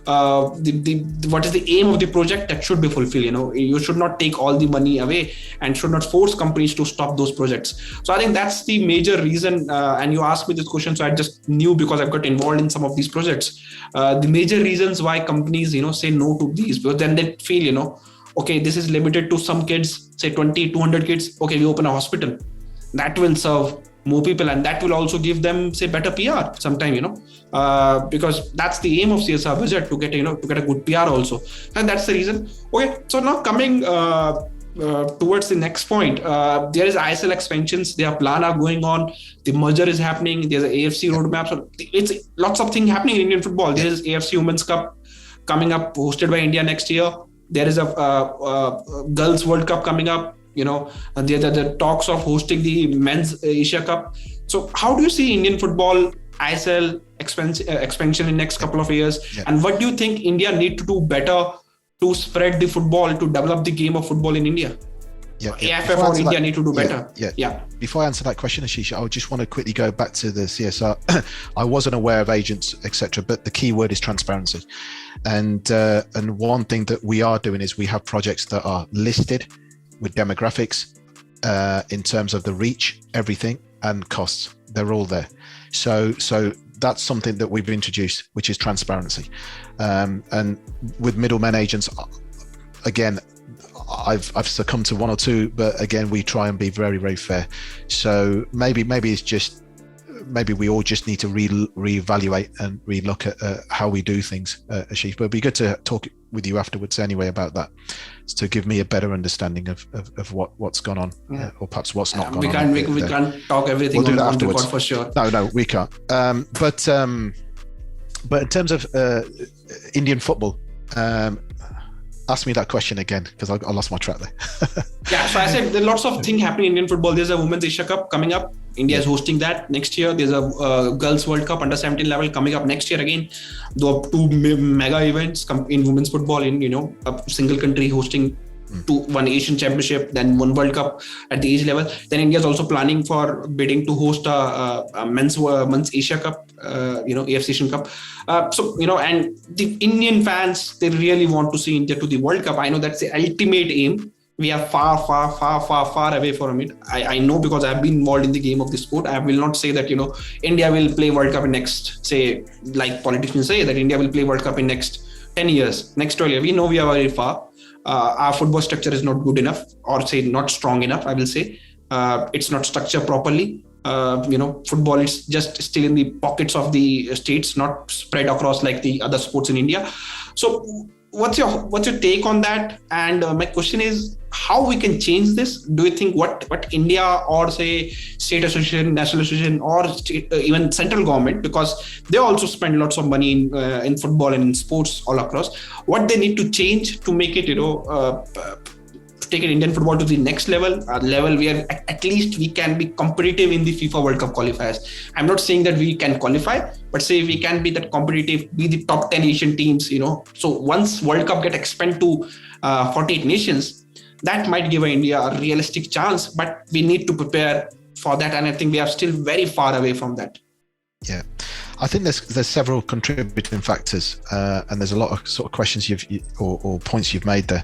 what is the aim of the project, that should be fulfilled. You should not take all the money away and should not force companies to stop those projects. So I think that's the major reason. And you asked me this question, so I just knew, because I've got involved in some of these projects, the major reasons why companies, say no to these, because then they feel, this is limited to some kids, say 20, 200 kids. We open a hospital that will serve more people, and that will also give them, say, better PR sometime, because that's the aim of CSR budget, to get a good PR also. And that's the reason. So now coming towards the next point, there is ISL expansions, their plan are going on, the merger is happening, there's an AFC roadmap. So it's lots of things happening in Indian football. There is AFC Women's Cup coming up, hosted by India next year. There is a Girls World Cup coming up. And the talks of hosting the Men's Asia Cup. So how do you see Indian football ISL expansion in next couple of years? Yeah. And what do you think India need to do better to spread the football, to develop the game of football in India? AFF or India need to do better. Yeah. Before I answer that question, Ashish, I just want to quickly go back to the CSR. I wasn't aware of agents, etc., but the key word is transparency. And one thing that we are doing is we have projects that are listed with demographics, in terms of the reach, everything, and costs. They're all there. So that's something that we've introduced, which is transparency. And with middlemen agents, again, I've succumbed to 1 or 2, but again, we try and be very, very fair. So maybe it's just, maybe we all just need to reevaluate and relook at how we do things, Ashish. But it'd be good to talk with you afterwards anyway about that, to give me a better understanding of what's gone on, or perhaps what's not gone on. We can't talk everything we'll on record for sure. No, we can't. But in terms of Indian football, ask me that question again, because I lost my track there. So I said there are lots of things happening in Indian football. There's a Women's Asia Cup coming up. India is hosting that next year. There's a Girls World Cup under 17 level coming up next year again. There are 2 mega events in women's football, in a single country hosting one Asian Championship, then one World Cup at the age level. Then India is also planning for bidding to host a men's Asia Cup, AFC Asian Cup. And the Indian fans, they really want to see India to the World Cup. I know that's the ultimate aim. We are far away from it. I know because I've been involved in the game of the sport. I will not say that, India will play World Cup in next, say, like politicians say, that India will play World Cup in next 10 years, next 12 years. We know we are very far. Our football structure is not good enough, or say not strong enough, I will say. It's not structured properly. Football is just still in the pockets of the states, not spread across like the other sports in India. So what's your take on that? And my question is, how we can change this? Do you think what India, or say state association, national association, or even central government, because they also spend lots of money in football and in sports all across, what they need to change to make it, take an Indian football to the next level, a level where at least we can be competitive in the FIFA World Cup qualifiers. I'm not saying that we can qualify, but say we can be that competitive, be the top 10 Asian teams, So once World Cup get expanded to 48 nations, that might give India a realistic chance, but we need to prepare for that. And I think we are still very far away from that. Yeah, I think there's several contributing factors, and there's a lot of sort of questions or points you've made there.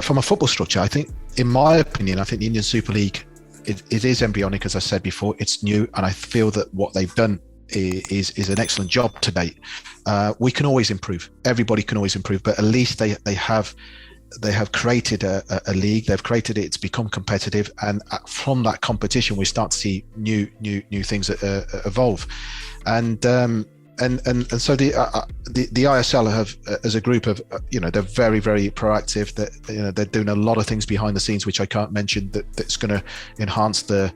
From a football structure, I think, in my opinion, the Indian Super League, it is embryonic, as I said before. It's new, and I feel that what they've done is an excellent job to date. We can always improve. Everybody can always improve, but at least they have created a league. They've created it. It's become competitive, and from that competition, we start to see new things evolve. And so the ISL have, as a group of, they're very, very proactive. That they're doing a lot of things behind the scenes, which I can't mention. That's going to enhance the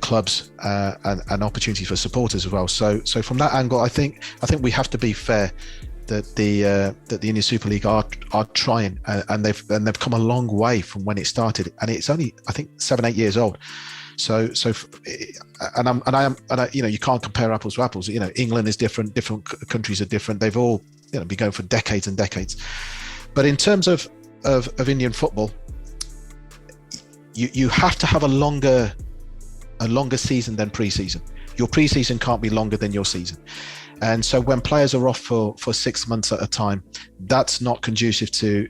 clubs and opportunities for supporters as well. So from that angle, I think we have to be fair that the Indian Super League are trying, and they've come a long way from when it started, and it's only, I think, 7-8 years old. So you can't compare apples to apples. England is different countries are different. They've all been going for decades and decades. But in terms of Indian football, you have to have a longer season than pre-season. Your pre-season can't be longer than your season. And so when players are off for 6 months at a time, that's not conducive to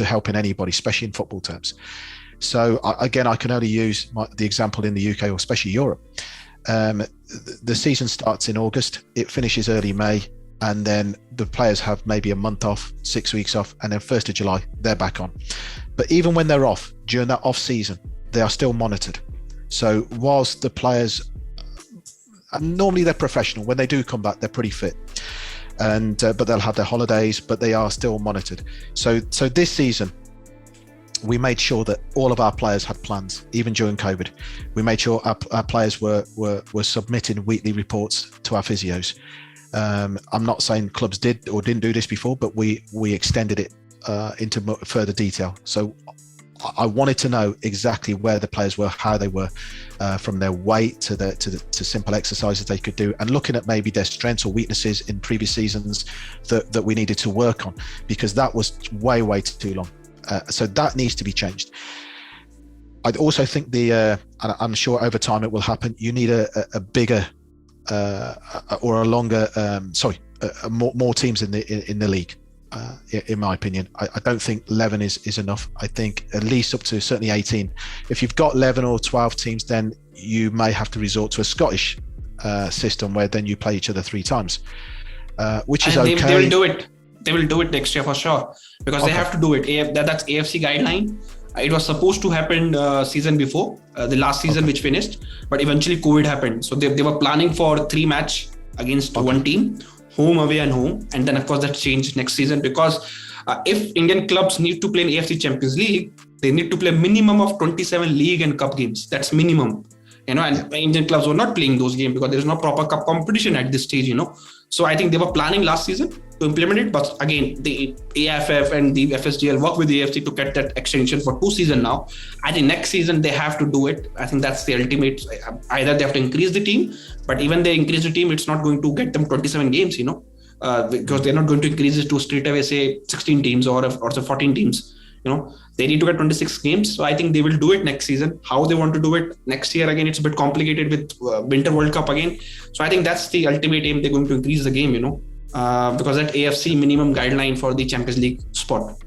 helping anybody, especially in football terms. So again, I can only use the example in the UK, or especially Europe. The season starts in August, it finishes early May, and then the players have maybe a month off, 6 weeks off, and then 1st of July, they're back on. But even when they're off, during that off season, they are still monitored. So whilst the players, and normally they're professional, when they do come back, they're pretty fit, and but they'll have their holidays, but they are still monitored. So this season, we made sure that all of our players had plans, even during COVID. We made sure our players were submitting weekly reports to our physios. I'm not saying clubs did or didn't do this before, but we extended it into further detail. So I wanted to know exactly where the players were, how they were, from their weight to simple exercises they could do, and looking at maybe their strengths or weaknesses in previous seasons that we needed to work on, because that was way too long. So that needs to be changed. I also think and I'm sure over time it will happen, you need a bigger or a longer, more teams in the league. In my opinion, I don't think 11 is enough. I think at least up to certainly 18. If you've got 11 or 12 teams, then you may have to resort to a Scottish system where then you play each other 3 times, which is okay. They will do it. They will do it next year for sure, because they have to do it. That's AFC guideline. It was supposed to happen season before, the last season which finished, but eventually COVID happened. So they were planning for 3 match against one team, home, away and home. And then of course that changed next season, because if Indian clubs need to play in AFC Champions League, they need to play minimum of 27 league and cup games. That's minimum. And Indian clubs were not playing those games because there is no proper cup competition at this stage, So I think they were planning last season to implement it, but again, the AFF and the FSGL work with the AFC to get that extension for 2 seasons now. I think next season they have to do it. I think that's the ultimate. Either they have to increase the team, but even they increase the team, it's not going to get them 27 games, because they're not going to increase it to straight away say 16 teams or say 14 teams. They need to get 26 games. So I think they will do it next season. How they want to do it next year, again, it's a bit complicated with Winter World Cup again. So I think that's the ultimate aim. They're going to increase the game, because that AFC minimum guideline for the Champions League spot.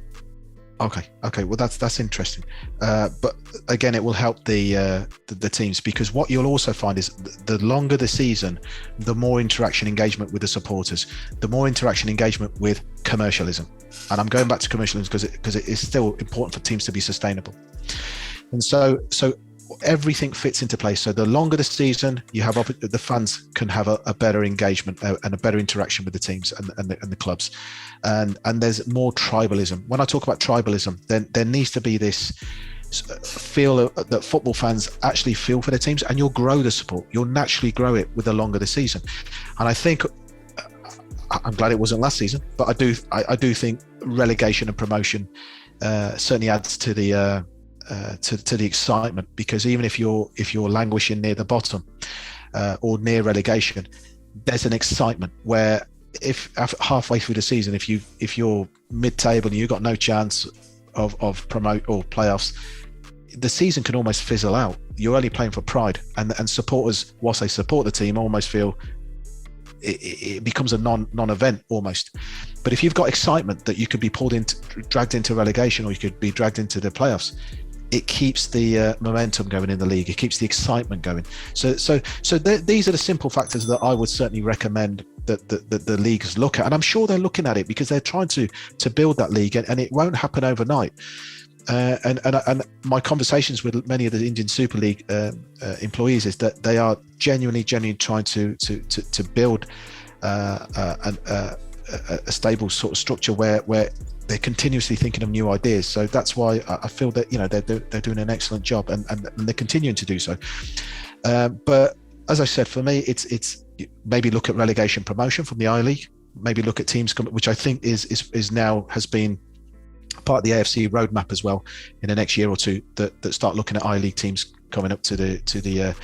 Okay. Well, that's interesting. But again, it will help the teams, because what you'll also find is the longer the season, the more interaction, engagement with the supporters, the more interaction, engagement with commercialism. And I'm going back to commercialism because it is still important for teams to be sustainable. And so everything fits into place. So the longer the season, you have the fans can have a better engagement and a better interaction with the teams and the clubs, and there's more tribalism. When I talk about tribalism, then there needs to be this feel that football fans actually feel for their teams, and you'll grow the support. You'll naturally grow it with the longer the season. And I think I'm glad it wasn't last season, but I do think relegation and promotion certainly adds to the to the excitement, because even if you're languishing near the bottom or near relegation, there's an excitement where if halfway through the season, if you're mid-table and you've got no chance of promote or playoffs, the season can almost fizzle out. You're only playing for pride, and supporters, whilst they support the team, almost feel it becomes a non-event almost. But if you've got excitement that you could be dragged into relegation, or you could be dragged into the playoffs, it keeps the momentum going in the league. It keeps the excitement going. So these are the simple factors that I would certainly recommend that the leagues look at, and I'm sure they're looking at it, because they're trying to build that league, and it won't happen overnight. And my conversations with many of the Indian Super League employees is that they are genuinely trying to build a stable sort of structure where they're continuously thinking of new ideas. So that's why I feel that they're doing an excellent job, and they're continuing to do so. But as I said, for me, it's maybe look at relegation promotion from the I-League. Maybe look at teams which I think is now has been part of the AFC roadmap as well in the next year or two, that start looking at I-League teams coming up to the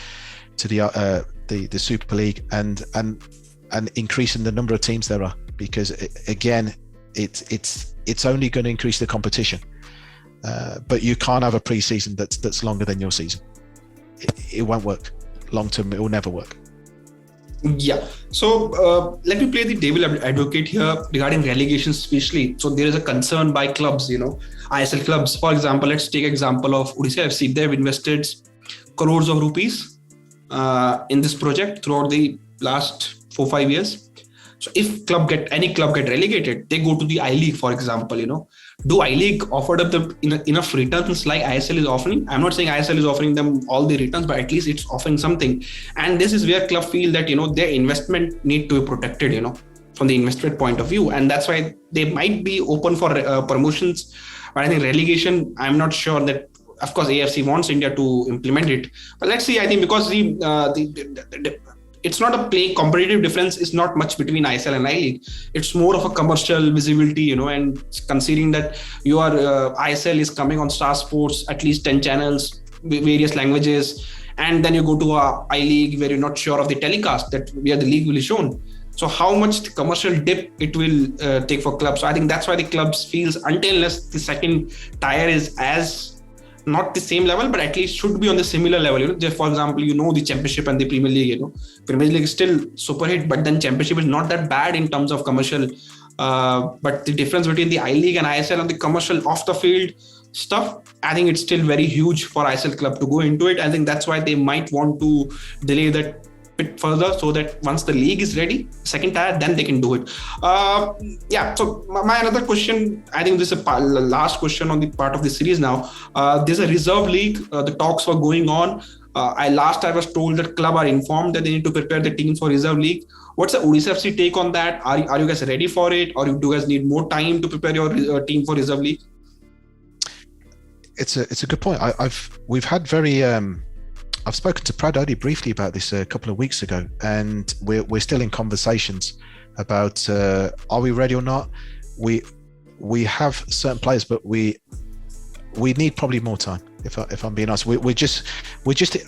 Super League and increasing the number of teams there are, because it's only going to increase the competition, but you can't have a pre-season that's longer than your season. It won't work long term. It will never work. Yeah. So let me play the devil advocate here regarding relegation, especially. So there is a concern by clubs, ISL clubs. For example, let's take example of Odisha FC. They've invested crores of rupees in this project throughout the last 4-5 years. So if any club get relegated, they go to the I-League, for example. Do I-League offer up the enough returns like ISL is offering? I'm not saying ISL is offering them all the returns, but at least it's offering something. And this is where club feel that their investment need to be protected, from the investment point of view, and that's why they might be open for promotions. But I think relegation, I'm not sure that. Of course, AFC wants India to implement it, but let's see. I think because it's not a competitive difference is not much between ISL and I-League. It's more of a commercial visibility, and considering that your ISL is coming on Star Sports, at least 10 channels, various languages, and then you go to a I-League where you're not sure of the telecast where the league will be shown. So how much commercial dip it will take for clubs. So I think that's why the clubs feels unless the second tier is as not the same level, but at least should be on the similar level. Just for example, the Championship and the Premier League. Premier League is still super hit, but then Championship is not that bad in terms of commercial. But the difference between the I-League and ISL and the commercial off the field stuff, I think it's still very huge for ISL club to go into it. I think that's why they might want to delay that bit further, so that once the league is ready, second tier, then they can do it. So my another question, I think this is a last question on the part of the series now. There's a reserve league. The talks were going on. I was told that club are informed that they need to prepare the team for reserve league. What's the Odisha FC take on that? Are you guys ready for it, or do you guys need more time to prepare your team for reserve league? It's a good point. We've had very I've spoken to Pradyum briefly about this a couple of weeks ago, and we're still in conversations about are we ready or not. We have certain players, but we need probably more time. If I'm being honest, we're just.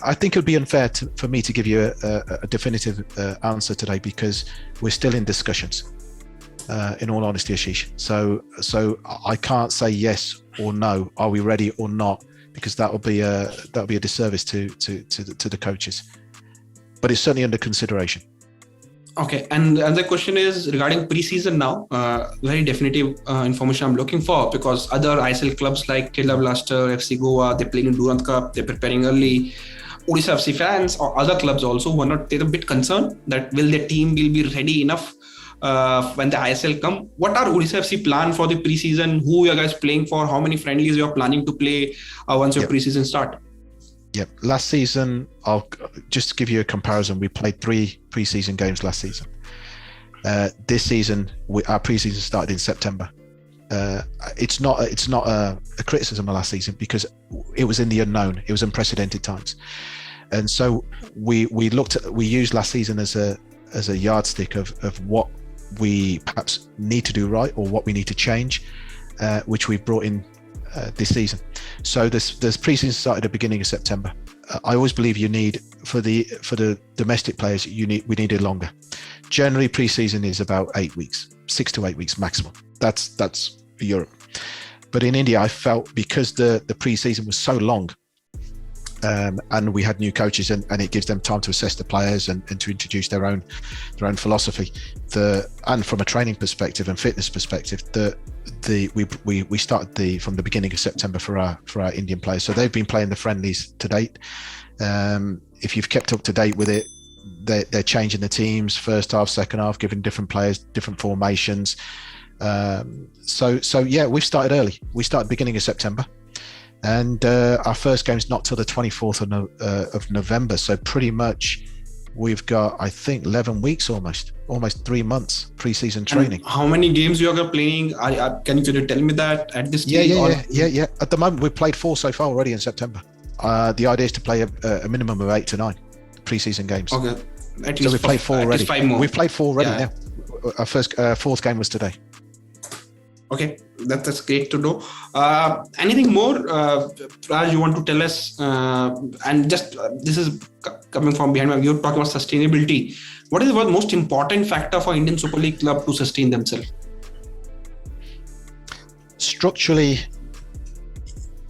I think it would be unfair for me to give you a definitive answer today, because we're still in discussions. in all honesty, Ashish. So I can't say yes or no. Are we ready or not? Because that will be a disservice to the coaches. But it's certainly under consideration. Okay, and the question is regarding pre-season now. Very definitive information I'm looking for, because other ISL clubs like Kerala Blaster, FC Goa, they're playing in Durand Cup, they're preparing early. Odisha FC fans or other clubs also who are not, they're a bit concerned that will their team will be ready enough when the ISL come. What are Odisha FC plan for the pre-season? Who are you guys playing for? How many friendlies you are planning to play once your pre-season start? Yep. Last season, I'll just give you a comparison. We played 3 pre-season games last season. This season, our pre-season started in September. It's not a criticism of last season, because it was in the unknown. It was unprecedented times, and so we used last season as a yardstick of what we perhaps need to do right or what we need to change, which we've brought in this season. So this pre-season started at the beginning of September. I always believe you need for the domestic players we needed longer. Generally, pre-season is about 8 weeks, 6 to 8 weeks maximum. That's Europe. But in India, I felt because the pre-season was so long, and we had new coaches, and it gives them time to assess the players and to introduce their own philosophy. And from a training perspective and fitness perspective, we started from the beginning of September for our Indian players. So they've been playing the friendlies to date. If you've kept up to date with it, they're changing the teams first half, second half, giving different players different formations. So yeah, we've started early. We started beginning of September, and our first game's not till the 24th of November. So pretty much we've got, I think, 11 weeks almost 3 months pre-season training. And how many games you are playing? Can you tell me that at this stage? Yeah. At the moment, we've played 4 so far already in September. The idea is to play a minimum of 8 to 9 pre-season games. Okay. So we've played 4 already. 5 more. We've played 4 already now. Our fourth game was today. Okay, that's great to know. Anything more, Raj, you want to tell us? And just this is coming from behind me. You're talking about sustainability. What is the most important factor for Indian Super League club to sustain themselves? Structurally,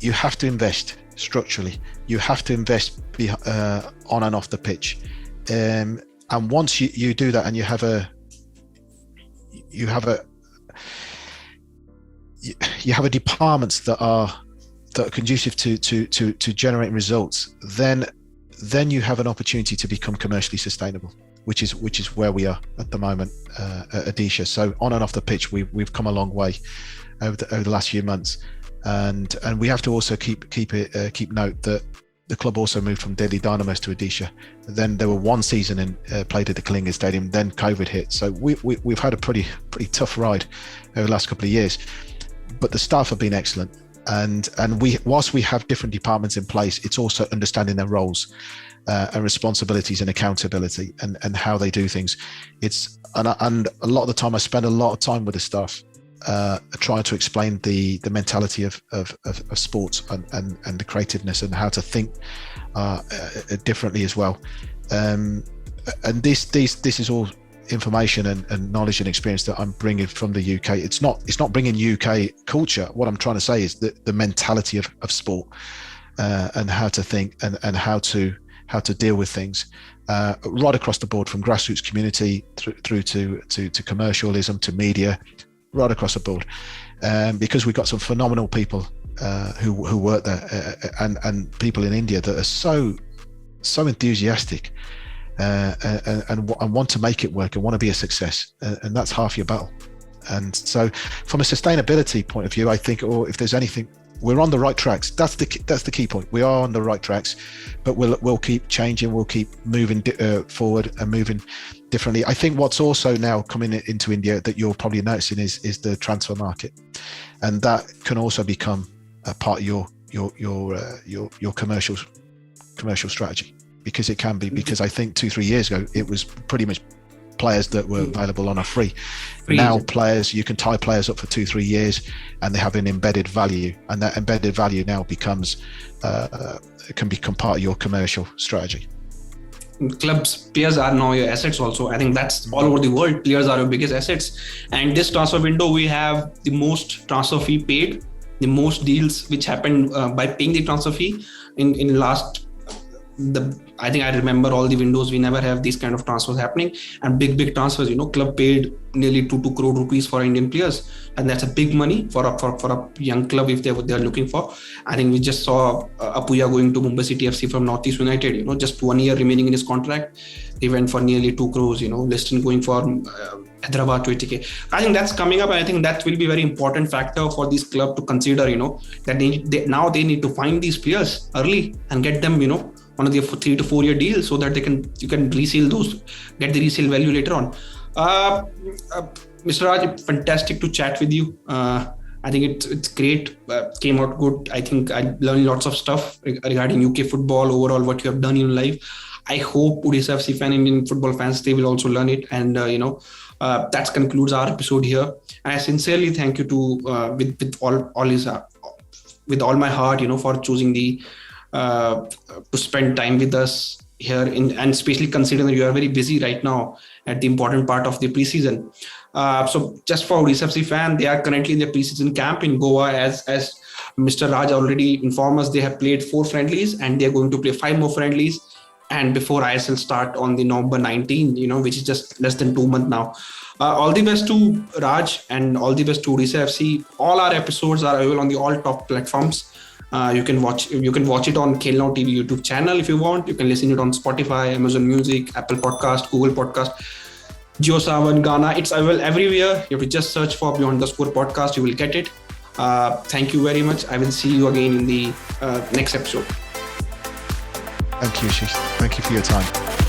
you have to invest. Structurally, you have to invest on and off the pitch. And once you do that, and you have departments that are conducive to generating results, then you have an opportunity to become commercially sustainable, which is where we are at the moment at Odisha. So on and off the pitch, we've come a long way over the last few months, and we have to also keep note that the club also moved from Delhi Dynamos to Odisha. Then there were one season played at the Kalinga Stadium. Then COVID hit, so we've had a pretty tough ride over the last couple of years. But the staff have been excellent, and whilst we have different departments in place, it's also understanding their roles and responsibilities and accountability and how they do things. And a lot of the time I spend a lot of time with the staff trying to explain the mentality of sports and the creativeness and how to think differently as well. And this is all information and knowledge and experience that I'm bringing from the UK. It's not bringing UK culture. What I'm trying to say is the mentality of sport and how to think and how to deal with things right across the board, from grassroots community through to commercialism to media, right across the board, because we've got some phenomenal people who work there and people in India that are so enthusiastic and want to make it work and want to be a success, and that's half your battle. And so from a sustainability point of view, I think, or if there's anything, we're on the right tracks. That's the key point. We are on the right tracks, but we'll keep changing. We'll keep moving forward and moving differently. I think what's also now coming into India that you're probably noticing is the transfer market, and that can also become a part of your commercial strategy, because it can be. Because I think 2-3 years ago it was pretty much players that were available on a free. Now players, you can tie players up for 2-3 years and they have an embedded value, and that embedded value now can become part of your commercial strategy. players are now your assets also. I think that's all over the world. Players are your biggest assets. And this transfer window, we have the most transfer fee paid, the most deals which happened by paying the transfer fee in last. I think I remember all the windows. We never have these kind of transfers happening, and big transfers. Club paid nearly 2 crore rupees for Indian players, and that's a big money for a young club if they're looking for. I think we just saw Apuya going to Mumbai City FC from Northeast United. Just 1 year remaining in his contract, he went for nearly 2 crores. Liston going for Hyderabad to 80k. I think that's coming up, and I think that will be a very important factor for this club to consider. That they need to find these players early and get them. One of the 3 to 4 year deals, so that you can resale those, get the resale value later on. Mr. Raj, fantastic to chat with you. I think it's great. Came out good. I think I learned lots of stuff regarding UK football overall, what you have done in your life. I hope Odisha FC fan, Indian football fans, they will also learn it. And that concludes our episode here. And I sincerely thank you to with all my heart, for choosing to spend time with us here, and especially considering that you are very busy right now at the important part of the preseason. So just for Odisha FC fan, they are currently in the preseason camp in Goa. As Mr. Raj already informed us, they have played 4 friendlies and they are going to play 5 more friendlies. And before ISL start on the November 19, which is just less than 2 months now. All the best to Raj and all the best to Odisha FC. All our episodes are available on the all top platforms. You can watch it on Khel Now TV YouTube channel if you want. You can listen to it on Spotify, Amazon Music, Apple Podcast, Google Podcast, Jio Saavn, Ghana. It's available everywhere. You have to just search for Beyond the Score podcast. You will get it. Thank you very much. I will see you again in the next episode. Thank you, Ashish. Thank you for your time.